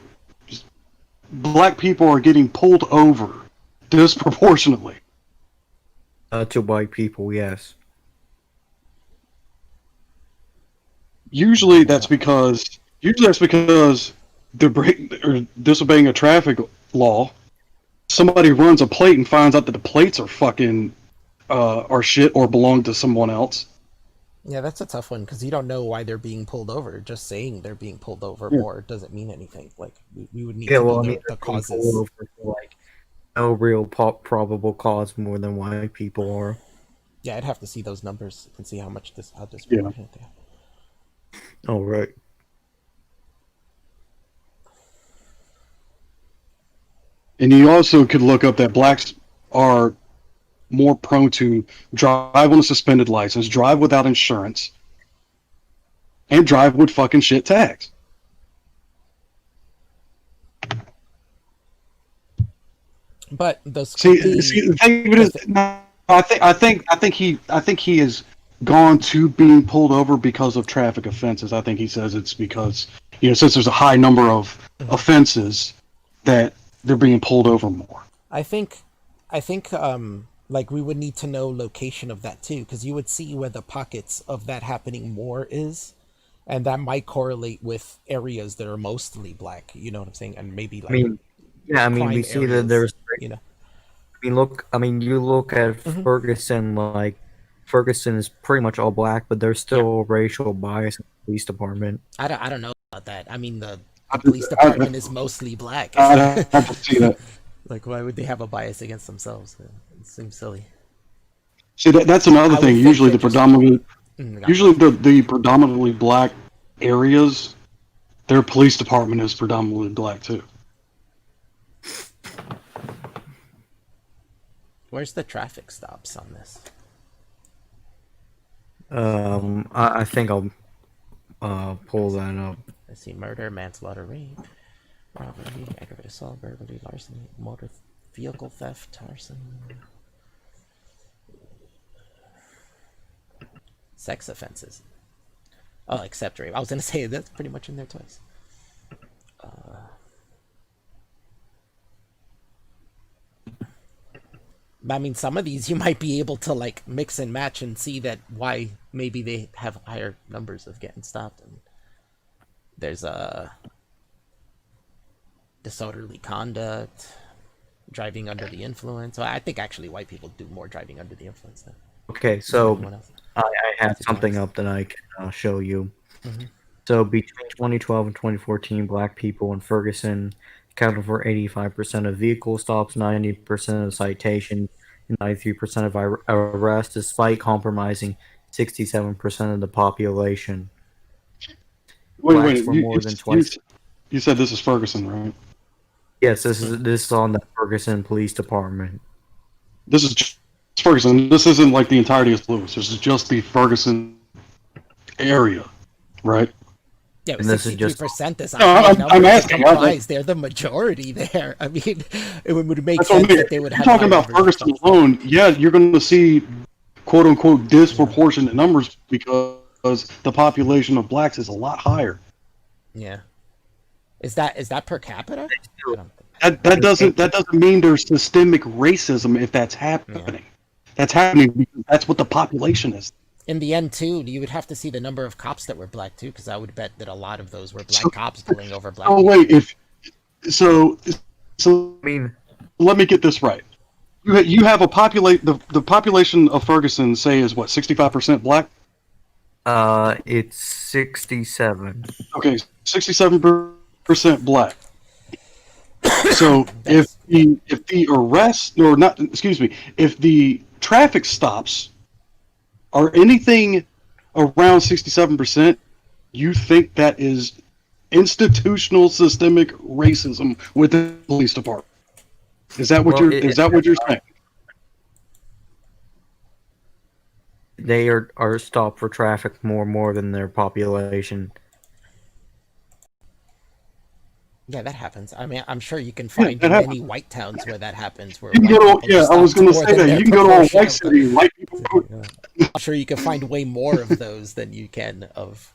black people are getting pulled over disproportionately? To white people, yes. Usually that's because they're disobeying a traffic law. Somebody runs a plate and finds out that the plates are fucking are shit or belong to someone else. Yeah, that's a tough one because you don't know why they're being pulled over. Just saying they're being pulled over more doesn't mean anything. Like we would need to know the causes. Like no real probable cause more than white people are. Yeah, I'd have to see those numbers and see how disproportionate they are. Oh, right. And you also could look up that blacks are more prone to drive on a suspended license, drive without insurance, and drive with fucking shit tags. But those the thing of it is, no, I think he has gone to being pulled over because of traffic offenses. I think he says it's because since there's a high number of offenses that they're being pulled over more. I think like we would need to know location of that too, because you would see where the pockets of that happening more is, and that might correlate with areas that are mostly black. You know what I'm saying? And maybe like we see that there's you look at Ferguson, like Ferguson is pretty much all black, but there's still racial bias in the police department. I don't know about that. I mean the police department is mostly black. I have to see that. Like, why would they have a bias against themselves? It seems silly. See, that's another thing. Usually the predominantly black areas, their police department is predominantly black too. Where's the traffic stops on this? I think I'll pull that up. I see murder, manslaughter, rape, robbery, aggravated assault, burglary, larceny, motor vehicle theft, arson. sex offenses. Oh, except rape. I was gonna say that's pretty much in there twice. I mean, some of these you might be able to like mix and match and see that why maybe they have higher numbers of getting stopped. And there's disorderly conduct, driving under the influence. So I think actually white people do more driving under the influence than Okay, so anyone else. I have something up that I can show you. Mm-hmm. So between 2012 and 2014, black people in Ferguson accounted for 85% of vehicle stops, 90% of citations, and 93% of arrests, despite compromising 67% of the population. Blacks were more than twice. You said this is Ferguson, right? Yes, this is on the Ferguson Police Department. This is just Ferguson. This isn't like the entirety of Lewis. This is just the Ferguson area, right? Yeah, but And this is just- 63% is a No, high I'm number to asking, comprise. They're the majority there. I mean, it would make That's what I sense mean. that they would If have you're talking high about numbers of Ferguson stops. alone, yeah, you're going to see quote unquote disproportionate numbers because the population of blacks is a lot higher. Yeah. Is that per capita? I don't think- That doesn't mean there's systemic racism if that's happening. That's happening because that's what the population is. In the end, too, you would have to see the number of cops that were black, too, because I would bet that a lot of those were black cops pulling over black Oh people. wait, so I mean, let me get this right. You have the population of Ferguson say is what 65% black. it's 67. Okay, 67% black. So if the arrest or not, excuse me, if the traffic stops are anything around 67%, you think that is institutional systemic racism within the police department? Is that what Well, is that what you're saying? They are stopped for traffic more than their population. Yeah, that happens. I mean, I'm sure you can find that many white towns where that happens. Where You can white go to, people are yeah, I was stopped going to more say than that. their You can go to a white proportion city, white people. I'm sure you can find way more of those than you can of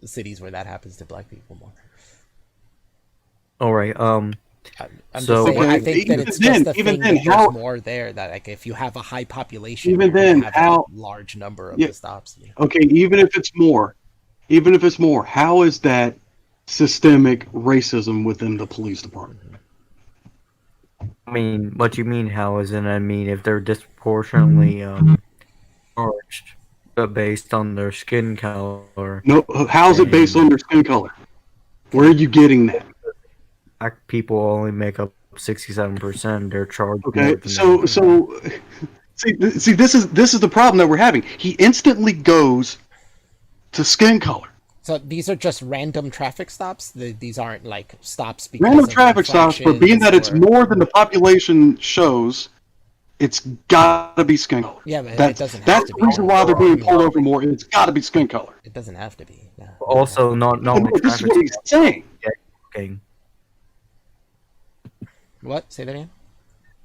cities where that happens to black people more. All right. I'm So- just saying, I Okay, think that even it's then- just the even thing then, that there's how- more there. That like if you have a high population, Even you're gonna then, have how- a large number of Yeah. the stops. Yeah. Okay, even if it's more, how is that systemic racism within the police department? I mean, what you mean? How is it? I mean, if they're disproportionately charged, but based on their skin color, No, how's it based on their skin color? Where are you getting that? black people only make up 67%. They're charged. Okay, more than so see, this is the problem that we're having. He instantly goes to skin color. So these are just random traffic stops. These aren't like stops because Random of traffic stops, but being that it's infractions or- more than the population shows, it's gotta be skin color. Yeah, but it That's doesn't have that's to the be. reason why they're being pulled over more. It's gotta be skin color. It doesn't have to be. Yeah. Also, not But only no, this is traffic what he's saying. stopping, What? Say that again.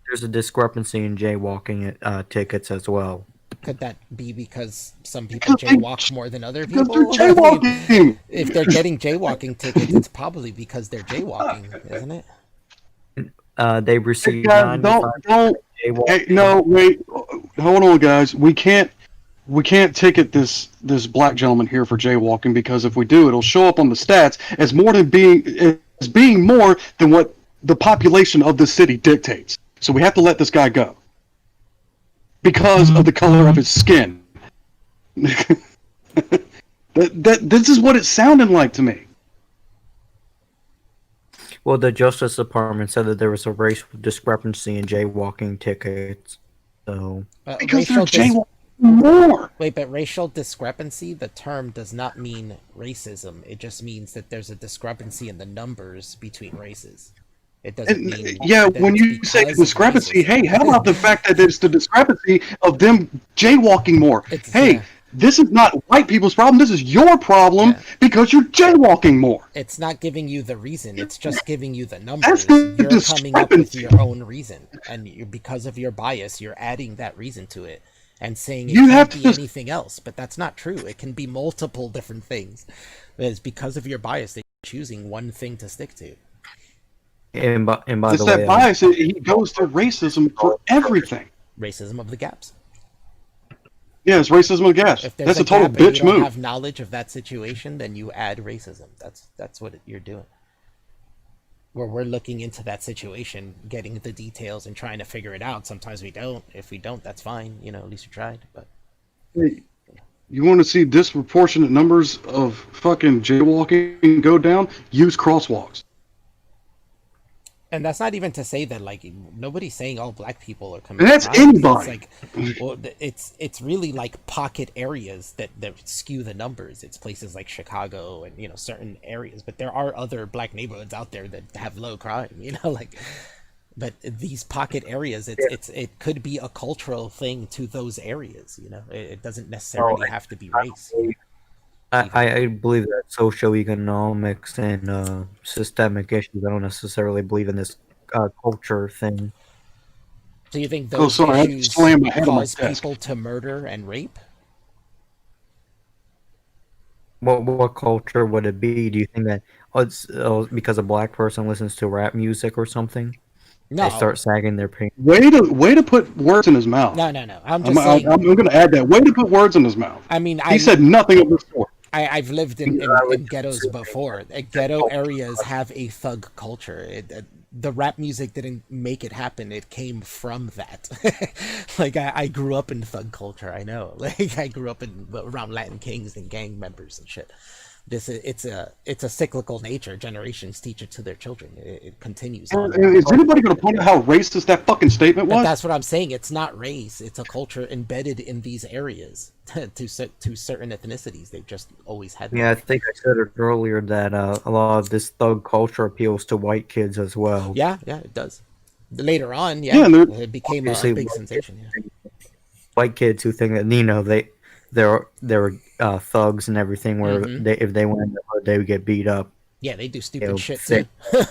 there's a discrepancy in jaywalking tickets as well. Could that be because some people Because they- jaywalk more than other Because people? they're I mean, jaywalking. if they're getting jaywalking tickets, it's probably because they're jaywalking, isn't it? They Hey, receive guys, 95 don't. jaywalking. Hey, no, wait. Hold on, guys. We can't ticket this black gentleman here for jaywalking because if we do, it'll show up on the stats as being more than what the population of the city dictates. So we have to let this guy go because of the color of his skin. This is what it sounded like to me. Well, the Justice Department said that there was a racial discrepancy in jaywalking tickets. So, Because they're racial dis- jaywalking more. Wait, but racial discrepancy, the term does not mean racism. It just means that there's a discrepancy in the numbers between races. It doesn't mean Yeah, that when it's you say because of discrepancy, racism. hey, how about the fact that it's the discrepancy of them jaywalking more? It's- Hey, yeah. this is not white people's problem. This is your problem Yeah. because you're jaywalking more. It's not giving you the reason. It's just giving you the numbers. the You're coming up with discrepancy. your own reason, and because of your bias, you're adding that reason to it. and saying it You have can't to be just anything else, but that's not true. It can be multiple different things. It's because of your bias that you're choosing one thing to stick to. And by it's the that way, bias. He goes to racism for everything. Racism of the gaps. Yeah, it's racism with gas. If there's That's a a total gap and you bitch don't move. have knowledge of that situation, then you add racism. That's what you're doing. Where we're looking into that situation, getting the details and trying to figure it out. Sometimes we don't. If we don't, that's fine. At least you tried. But Hey, you want to see disproportionate numbers of fucking jaywalking go down? Use crosswalks. and that's not even to say that like nobody's saying all black people are And committing that's crimes. It's anybody. like, well, it's really like pocket areas that skew the numbers. It's places like Chicago and certain areas, but there are other black neighborhoods out there that have low crime. Like, but these pocket areas, it could be a cultural thing to those areas. It doesn't necessarily have to be race. I believe that socioeconomics and systemic issues. I don't necessarily believe in this culture thing. So you think Oh, those sorry, I issues slammed my head on my cause desk. people to murder and rape? What culture would it be? Do you think that it's because a black person listens to rap music or something? They No, start sagging their pants. Way to put words in his mouth. no. I'm I'm, just I'm, saying. I'm going to add that. Way to put words in his mouth. I mean, He said nothing of the sort. I've lived in ghettos before. Ghetto areas have a thug culture. The rap music didn't make it happen. It came from that. Like I grew up in thug culture. I know. Like I grew up around Latin kings and gang members and shit. It's a cyclical nature. Generations teach it to their children. It continues on. Is anybody going to point out how racist that fucking statement But was? that's what I'm saying. It's not race. It's a culture embedded in these areas to certain ethnicities. They've just always had that. Yeah, I think I said it earlier that a lot of this thug culture appeals to white kids as well. Yeah, it does. Later on, Yeah, and it became a obviously big white sensation. Yeah. White kids who think that they're thugs and everything. Where if they went in the hood, they would get beat up. Yeah, they do stupid know, shit sick. too.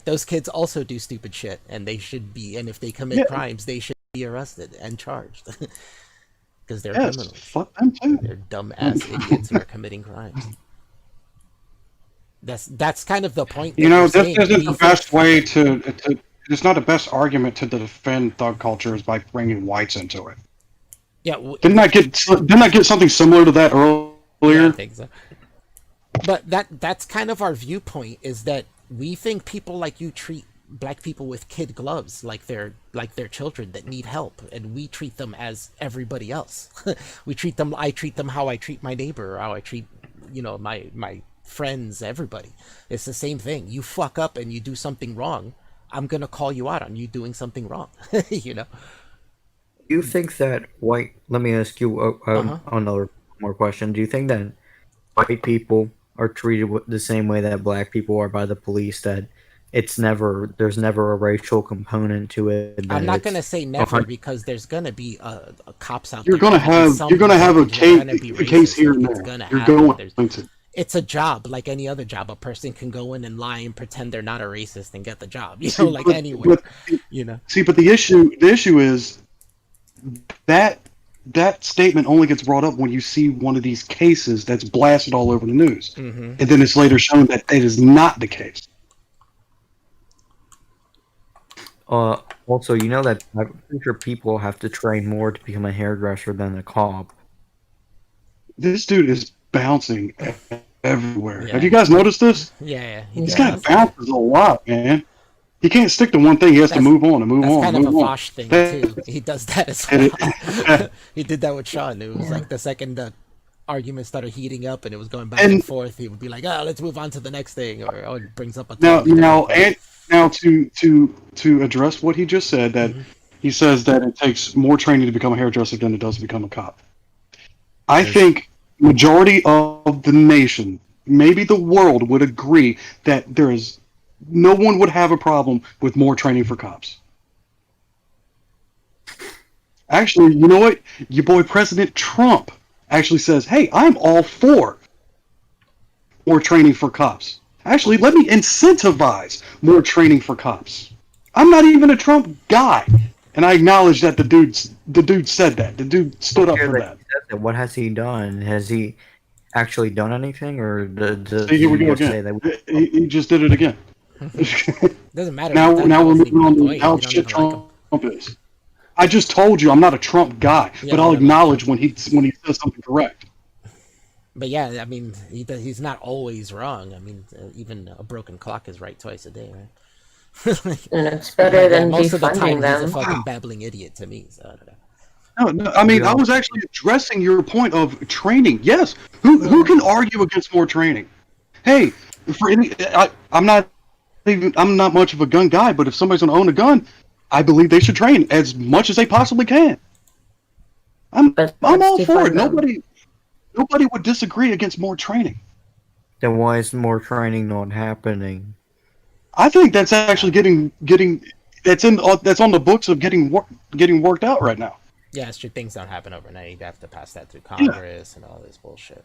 Those kids also do stupid shit, and they should be. And if they commit crimes, they should be arrested and charged because they're Yes, criminals. fuck them too. They're dumb ass idiots who are committing crimes. That's kind of the point. You know, this saying. isn't the best way to. It's not the best argument to defend thug culture is by bringing whites into it. Yeah, Didn't I get something similar to that earlier? yeah, I think so. But that's kind of our viewpoint, is that we think people like you treat black people with kid gloves like they're children that need help, and we treat them as everybody else. I treat them how I treat my neighbor, or how I treat my friends, everybody. It's the same thing. You fuck up and you do something wrong, I'm gonna call you out on you doing something wrong. Do you think that white? Let me ask you another more question. Do you think that white people are treated the same way that black people are by the police? That there's never a racial component to it. I'm not gonna say never, because there's gonna be a cops out You're there. gonna have a case here and It's there. gonna You're happen. going to. It's a job like any other job. A person can go in and lie and pretend they're not a racist and get the job. Like anywhere. See, but the issue is that statement only gets brought up when you see one of these cases that's blasted all over the news, and then it's later shown that it is not the case. Also, that I'm pretty sure people have to train more to become a hairdresser than a cop. This dude is bouncing everywhere. Yeah. Have you guys noticed this? Yeah. This guy bounces a lot, man. He can't stick to one thing. He has to move on and move That's on. kind move of a on. Vosh thing too. He does that as well. He did that with Sean. It was like the second the argument started heating up and it was going back and forth, he would be like, "Oh, let's move on to the next thing," or it brings up a now to address what he just said, that he says that it takes more training to become a hairdresser than it does to become a cop. I think majority of the nation, maybe the world, would agree that no one would have a problem with more training for cops. Actually, you know what? Your boy President Trump actually says, "Hey, I'm all for more training for cops. Actually, let me incentivize more training for cops." I'm not even a Trump guy, and I acknowledge that the dude said that. The dude stood up Hear for that that. he said that. What has he done? Has he actually done anything, or does See, here we he go just say again. that? He just did it again. Doesn't matter. now that we're wasn't moving even on the to point. how We don't shit even like him. Trump is. I just told you I'm not a Trump guy, Yeah, but we I'll don't like acknowledge when he says something correct. But yeah, I mean, he's not always wrong. I mean, even a broken clock is right twice a day, right? And it's better than most of the time, defunding he's a them. fucking Wow. babbling idiot to me. So I don't know. No, I mean, Yeah. I was actually addressing your point of training. Yes, who can argue against more training? Hey, for any, I'm not much of a gun guy, but if somebody's going to own a gun, I believe they should train as much as they possibly can. But I'm let's all for it. defund them. Nobody would disagree against more training. Then why is more training not happening? I think that's actually getting that's on the books of getting worked out right now. Yeah, it's true. Things don't happen overnight. You have to pass that through Congress and all this bullshit.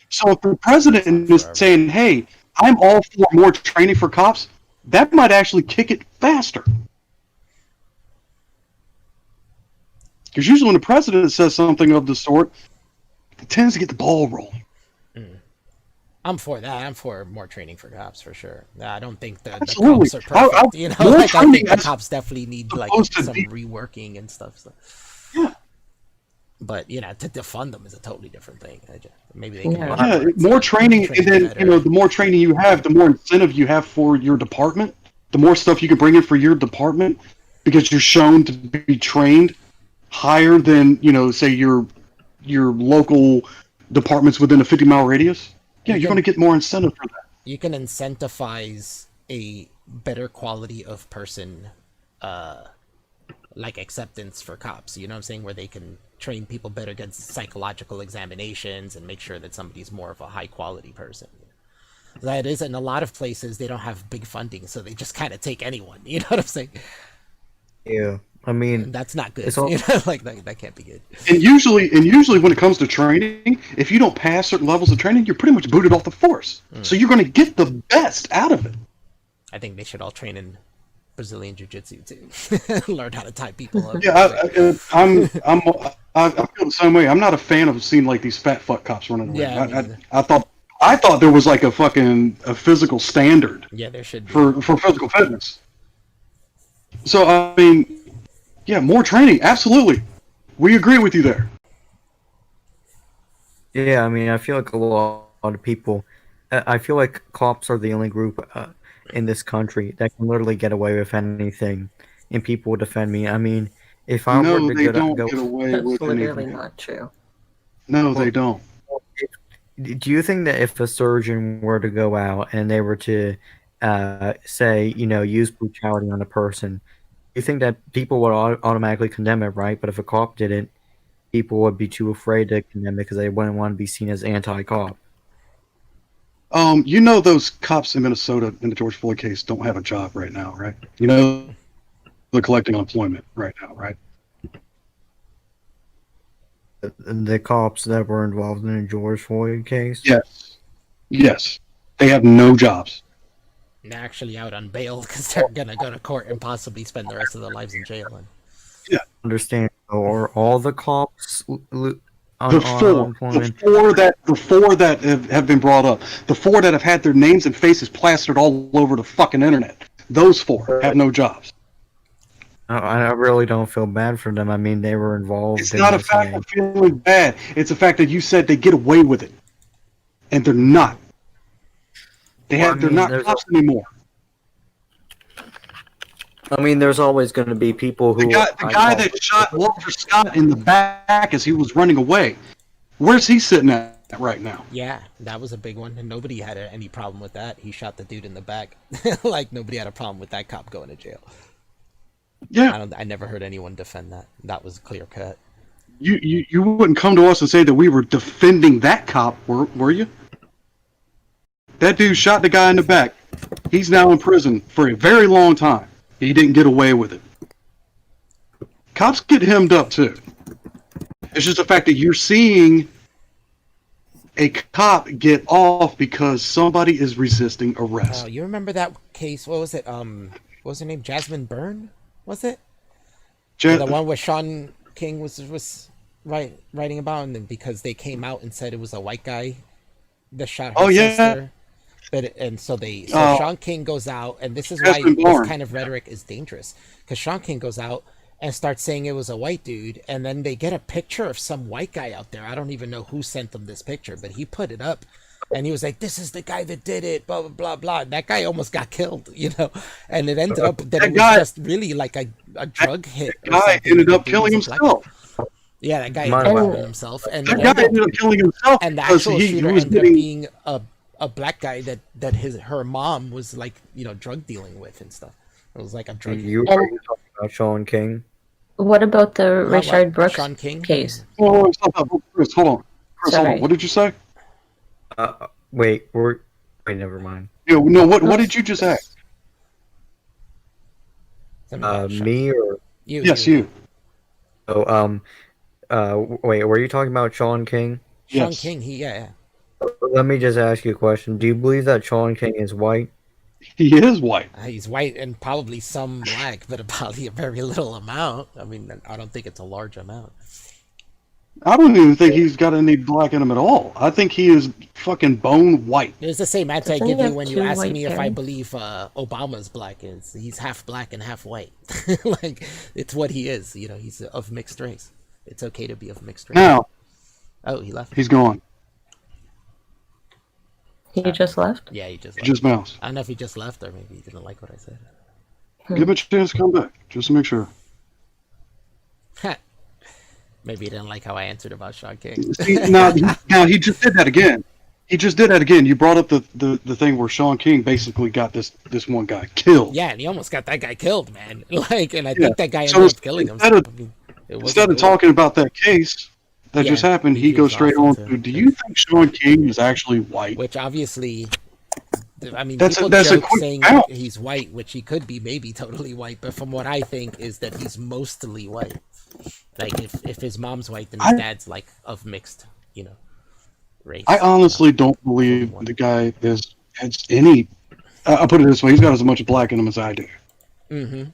So if the president is forever. saying, "Hey, I'm all for more training for cops," that might actually kick it faster. Because usually when the president says something of the sort, it tends to get the ball rolling. I'm for that. I'm for more training for cops for sure. I don't think the Absolutely. cops are perfect. I- You know, more like I training think the as cops definitely need like opposed to some the- reworking and stuff. So. Yeah. But you know, to defund them is a totally different thing. Maybe they Yeah. can. Yeah, more training, train and then better. the more training you have, the more incentive you have for your department. The more stuff you can bring in for your department, because you're shown to be trained higher than say your local departments within a 50-mile radius. Yeah, you're going to get more incentive for that. You can incentivize a better quality of person, like acceptance for cops. You know what I'm saying? Where they can train people better against psychological examinations and make sure that somebody's more of a high quality person. That is, in a lot of places they don't have big funding, so they just kind of take anyone. You know what I'm saying? Yeah, I mean, And that's not good. It's all- You know, like that can't be good. And usually when it comes to training, if you don't pass certain levels of training, you're pretty much booted off the force. So you're going to get the best out of it. I think they should all train in Brazilian jiu-jitsu too. Learn how to tie people up. Yeah, I feel the same way. I'm not a fan of seeing like these fat fuck cops running around. Yeah, me neither. I thought there was like a physical standard Yeah, there should be. for physical fitness. So I mean, yeah, more training, absolutely. We agree with you there. yeah, I mean, I feel like a lot of people. I feel like cops are the only group in this country that can literally get away with anything, and people will defend me. I mean, if I No, were to they don't go, get away That's with literally anything. not true. No, they don't. do you think that if a surgeon were to go out and they were to say, use brutality on a person, you think that people would automatically condemn it, right? But if a cop did it, people would be too afraid to condemn it because they wouldn't want to be seen as anti-cop. Those cops in Minnesota in the George Floyd case don't have a job right now, right? They're collecting unemployment right now, right? The cops that were involved in the George Floyd case? Yes. They have no jobs. They're actually out on bail because they're gonna go to court and possibly spend the rest of their lives in jail. And Understand? Or all the cops on The unemployment? four that have been brought up, the four that have had their names and faces plastered all over the fucking internet, those four have no jobs. I really don't feel bad for them. I mean, they were involved. It's in not a this fact thing. of feeling bad. It's a fact that you said they get away with it, and they're not. They're not cops anymore. I mean, there's always going to be people who. The guy that shot Walter Scott in the back as he was running away, where's he sitting at right now? yeah, that was a big one, and nobody had any problem with that. He shot the dude in the back. Like nobody had a problem with that cop going to jail. Yeah, I never heard anyone defend that. That was clear cut. you wouldn't come to us and say that we were defending that cop, were you? That dude shot the guy in the back. He's now in prison for a very long time. He didn't get away with it. Cops get hemmed up too. It's just the fact that you're seeing a cop get off because somebody is resisting arrest. Oh, you remember that case? What was it? What was her name? Jasmine Byrne? Was it? The one where Sean King was writing about, and then because they came out and said it was a white guy that shot her Oh yeah, sister. So Sean King goes out, and this is why Jasmine this Barnes. kind of rhetoric is dangerous, because Sean King goes out and starts saying it was a white dude, and then they get a picture of some white guy out there. I don't even know who sent them this picture, but he put it up, and he was like, "This is the guy that did it." Blah blah blah blah. And that guy almost got killed, and it ended up that it was just really like a drug hit. That guy ended up killing himself. Yeah, that guy My ended up bad. killing himself, and That guy ended up killing himself and the because actual he shooter was ended up getting. being a black guy that her mom was like drug dealing with and stuff. It was like a drug. You were talking about Sean King. What about the Not what? Richard Brooks Sean King? case? Oh, stop. Chris, hold on. Chris, hold Sorry. on. What did you say? Wait, never mind. Yeah, no. What did you just ask? Me or Yes, you. oh wait, were you talking about Sean King? Sean Yes. King. Yeah. Let me just ask you a question. Do you believe that Sean King is white? He is white. He's white and probably some black, but probably a very little amount. I mean, I don't think it's a large amount. I don't even think he's got any black in him at all. I think he is fucking bone white. It's the same answer I Doesn't he give you have when you two ask white me if I parents? believe Obama's black. He's half black and half white. Like, it's what he is. He's of mixed race. It's okay to be of mixed race. Now Oh, he left. he's gone. He just left? Yeah, he just He left. just bounced. I don't know if he just left or maybe he didn't like what I said. Give him a chance to come back, just to make sure. Maybe he didn't like how I answered about Sean King. See, now he just did that again. He just did that again. You brought up the thing where Sean King basically got this one guy killed. Yeah, and he almost got that guy killed, man. And I Yeah. think that guy So ended up killing instead himself. of- I mean, it wasn't Instead of good. talking about that case that Yeah, just happened, he he goes goes straight off on into- to, do you think Sean King is actually white? Which obviously, I mean, That's people a joke quick saying bounce. he's white, which he could be maybe totally white, but from what I think is that he's mostly white. Like, if his mom's white, then his dad's like of mixed, race. I honestly don't believe the guy has any. I'll put it this way: he's got as much black in him as I do. Mm-hmm.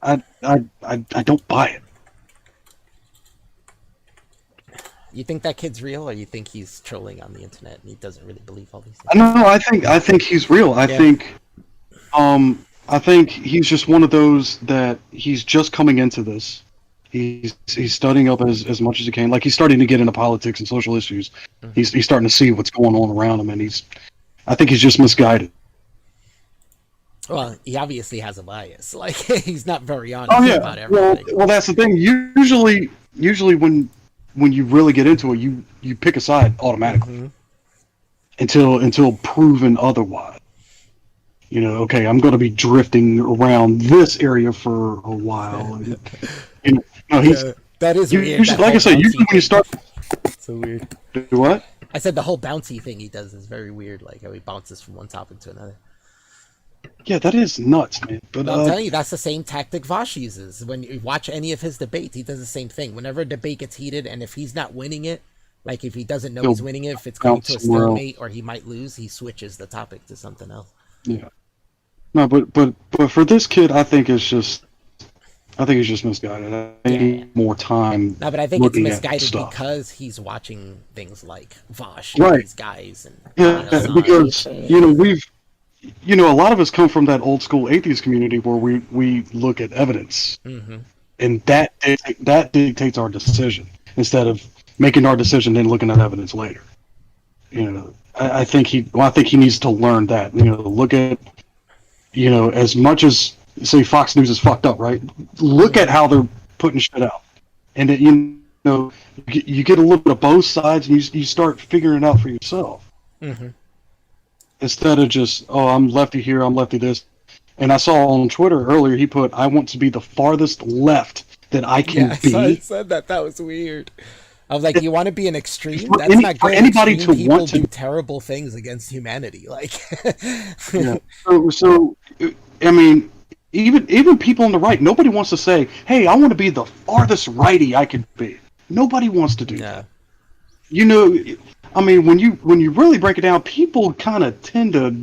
I don't buy it. You think that kid's real, or you think he's trolling on the internet and he doesn't really believe all these things? No, I think he's real. I think he's just one of those that he's just coming into this. He's studying up as much as he can. Like, he's starting to get into politics and social issues. Mm-hmm. He's starting to see what's going on around him, and I think he's just misguided. Well, he obviously has a bias. Like, he's not very honest Oh yeah. about everything. Well, that's the thing. Usually when you really get into it, you pick a side automatically until proven otherwise. Okay, I'm going to be drifting around this area for a while. And, he's That is weird. usually, that like I whole said, bouncy usually when you thing. start, So weird. do what? I said the whole bouncy thing he does is very weird, like how he bounces from one topic to another. Yeah, that is nuts, man. But But I'm telling you, that's the same tactic Vosh uses. When you watch any of his debates, he does the same thing. Whenever a debate gets heated, and if he's not winning it, like if he doesn't know He'll he's winning it, if it's coming to a bounce somewhere else. stalemate or he might lose, he switches the topic to something else. yeah, no, but for this kid, I think he's just misguided. I need more time. No, but I think it's looking at misguided stuff. because he's watching things like Vosh Right. and these guys and Yeah, Hassan. because a lot of us come from that old school atheist community where we look at evidence, and that dictates our decision instead of making our decision and looking at evidence later. I think he needs to learn that. Look at as much as say Fox News is fucked up, right? Look at how they're putting shit out, and that, you get a little bit of both sides, and you start figuring it out for yourself. Instead of just, I'm lefty here, I'm lefty this. And I saw on Twitter earlier, he put, I want to be the farthest left that I can be. I said that. That was weird. I was like, you want to be an extreme? For That's not for good. anybody Extreme to people want to- do terrible things against humanity. Like, Yeah. So I mean, even people on the right, nobody wants to say, hey, I want to be the farthest righty I can be. Nobody wants to do that. I mean, when you really break it down, people kind of tend to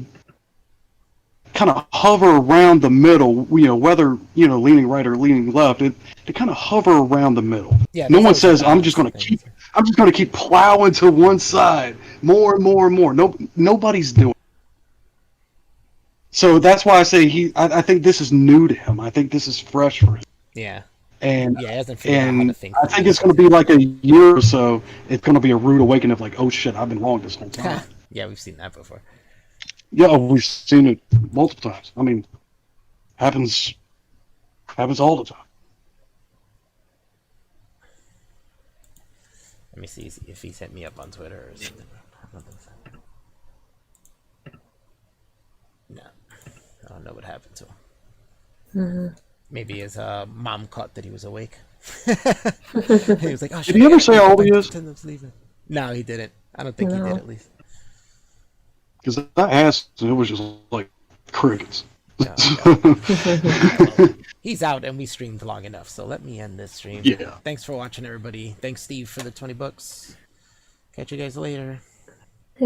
kind of hover around the middle, whether, leaning right or leaning left, they kind of hover around the middle. Yeah, No there's one always a says, balance of things. I'm just going to keep plowing to one side more and more and more. Nobody's doing it. So that's why I say I think this is new to him. I think this is fresh for him. Yeah. And Yeah, he hasn't figured out how to think. I think it's going to be like a year or so. It's going to be a rude awakening of like, oh shit, I've been wrong this whole time. Yeah, we've seen that before. Yeah, we've seen it multiple times. I mean, happens all the time. Let me see if he's hit me up on Twitter or something. No, I don't know what happened to him. Mm-hmm. Maybe his mom caught that he was awake. He was like, "Oh shit!" Did he ever say how old he is? No, he didn't. I don't think he did, at least. Because I asked, and it was just like crickets. Well, he's out, and we streamed long enough, so let me end this stream. Yeah. Thanks for watching, everybody. Thanks, Steve, for the $20. Catch you guys later.